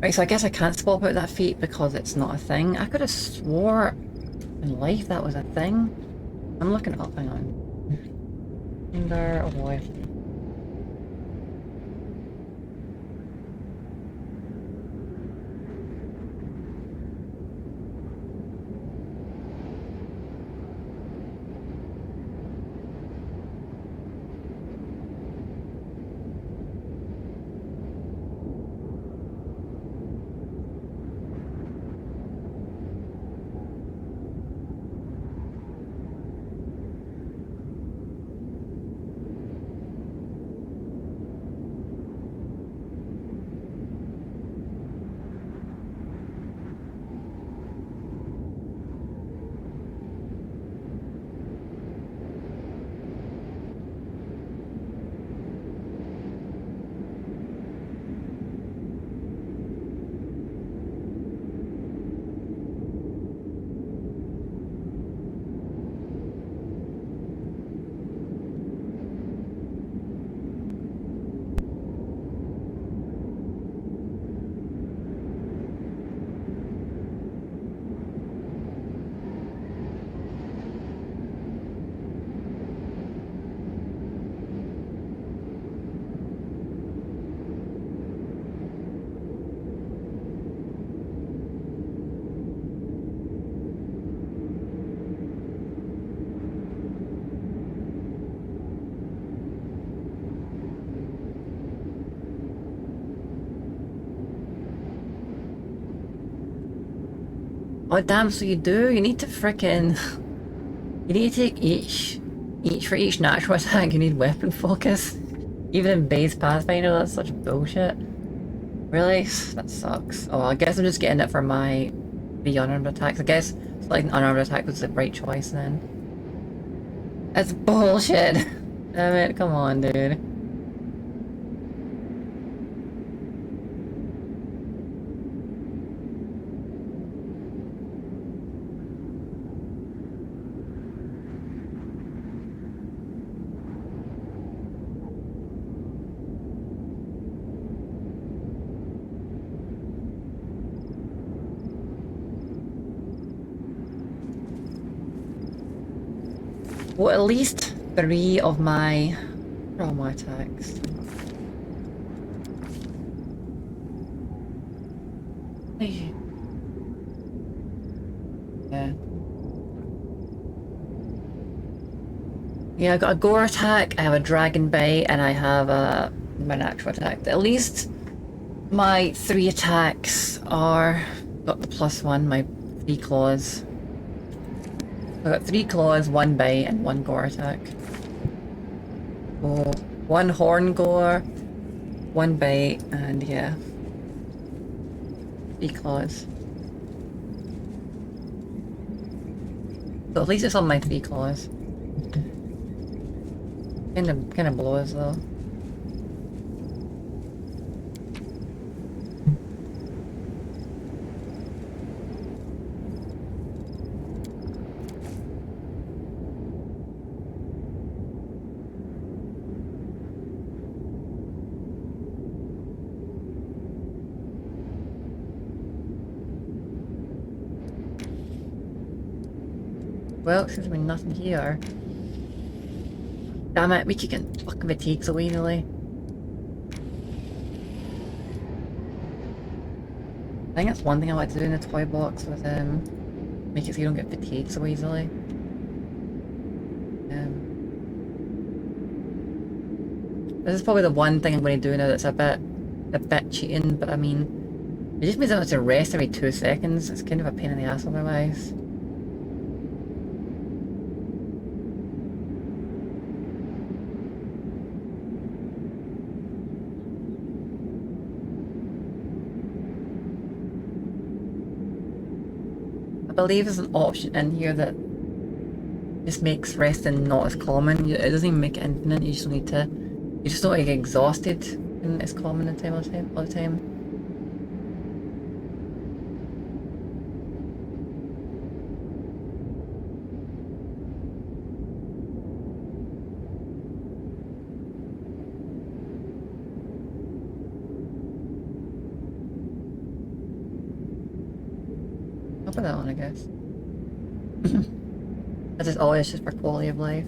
Right, so I guess I can't swap out that feat because it's not a thing. I could have swore in life that was a thing. I'm looking it up, hang on. Under away. Oh damn, so you do? You need to frickin'... You need to take each for each natural attack, you need weapon focus. Even in base Pathfinder, that's such bullshit. Really? That sucks. Oh, I guess I'm just getting it for the unarmed attacks. I guess selecting unarmed attack was the right choice then. That's bullshit! Damn it, come on, dude. Well, at least 3 of my trauma attacks. Yeah. Yeah, I got a gore attack, I have a dragon bite, and I have a my natural attack. At least my 3 attacks are got the +1, my 3 claws. I got 3 claws, 1 bite, and 1 gore attack. So 1 horn gore, 1 bite, and yeah, 3 claws. So at least it's on my 3 claws. Kind of blows though. Well, seems to be nothing here. Damn it, we keep getting fucking fatigues so easily. I think that's one thing I like to do in the toy box with make it so you don't get fatigued so easily. This is probably the one thing I'm going to do now that's a bit cheating, but I mean, it just means I have to rest every 2 seconds. It's kind of a pain in the ass otherwise. I believe there's an option in here that just makes resting not as common. It doesn't even make it infinite, you just need to... You just don't get exhausted when it's common all the time. I'll put that on, I guess. That's just always just for quality of life.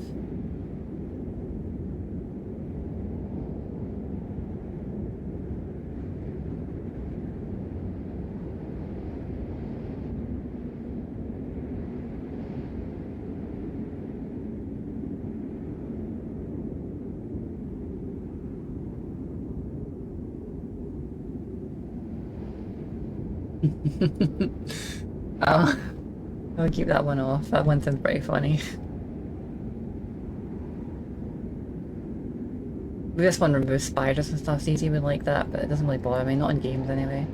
I'll keep that one off. That one sounds pretty funny. This one removes spiders and stuff, so it's even like that, but it doesn't really bother me, not in games anyway.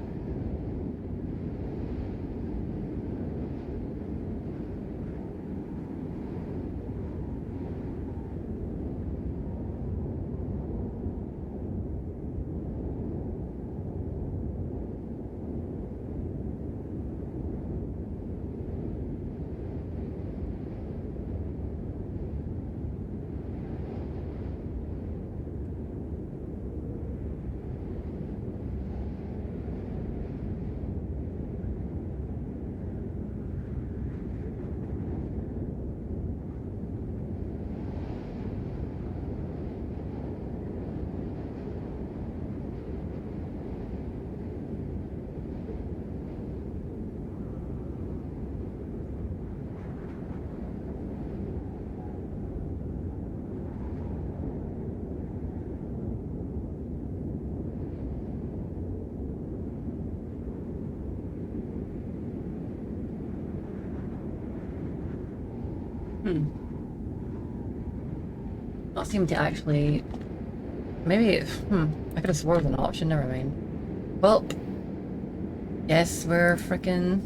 Not seem to actually... Maybe... I could have sworn it was an option, never mind. Well... Yes, we're freaking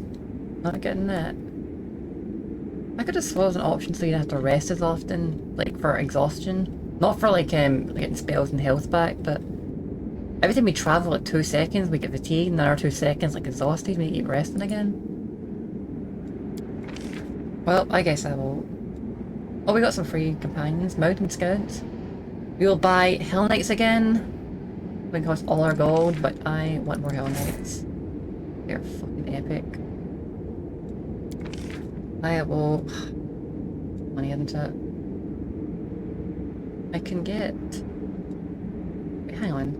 not getting that. I could have sworn it was an option so you don't have to rest as often, like for exhaustion. Not for like getting spells and health back, but... Every time we travel like 2 seconds we get fatigued, and another 2 seconds like exhausted, we keep resting again. Well, I guess I will... Oh, we got some free companions, Mountain Scouts. We will buy Hell Knights again. It would cost all our gold, but I want more Hell Knights. They're fucking epic. I will... Money, isn't it? I can get... Wait, hang on.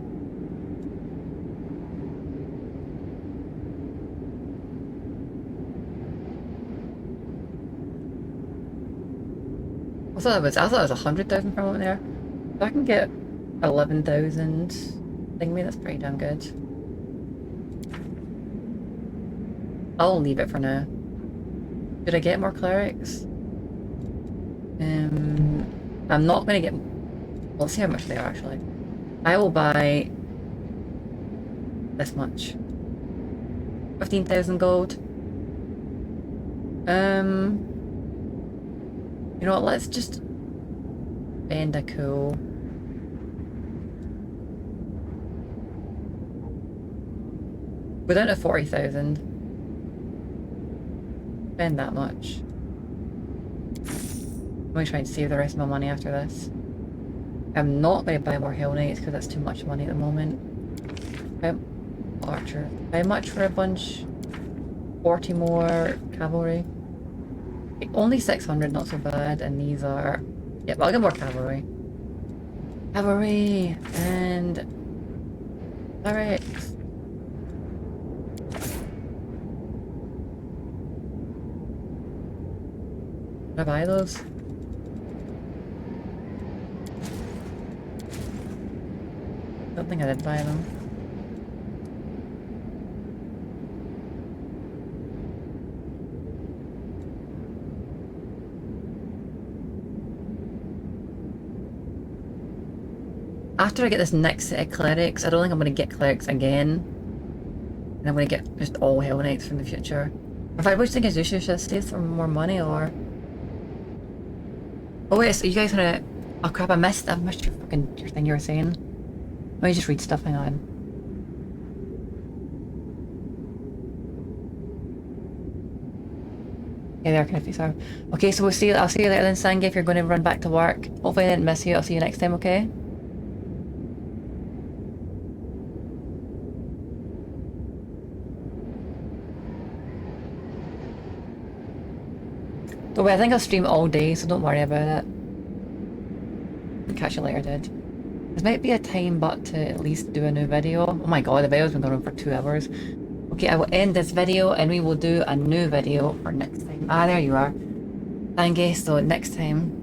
I thought it was 100,000 from over there. If I can get 11,000 thingy, that's pretty damn good. I'll leave it for now. Should I get more clerics? I'm not gonna get... Let's see how much they are actually. I will buy this much. 15,000 gold. You know what, let's just spend a cool. We're down to 40,000. Spend that much. I'm going to try and save the rest of my money after this. I'm not going to buy more Hell Knights because that's too much money at the moment. Archer. How much for a bunch? 40 more cavalry. Okay, only 600, not so bad. And these are... Yep, I'll get more cavalry. Cavalry! And... clerics. Did I buy those? Don't think I did buy them. After I get this next set of clerics, I don't think I'm going to get clerics again. And I'm going to get just all Hell Knights from the future. If I was thinking, should I save some more money or... Oh wait, so you guys gonna... Oh crap, I missed your fucking your thing you were saying. Let me just read stuff, hang on. Yeah, they are kind of face are. Okay, so I'll see you later then, Sangi, if you're going to run back to work. Hopefully I didn't miss you, I'll see you next time, okay? Don't worry, I think I'll stream all day, so don't worry about it. I'll catch you later, dude. This might be a time but to at least do a new video. Oh my god, the video's been going on for 2 hours. Okay, I will end this video and we will do a new video for next time. Ah, there you are. Thank you, so next time.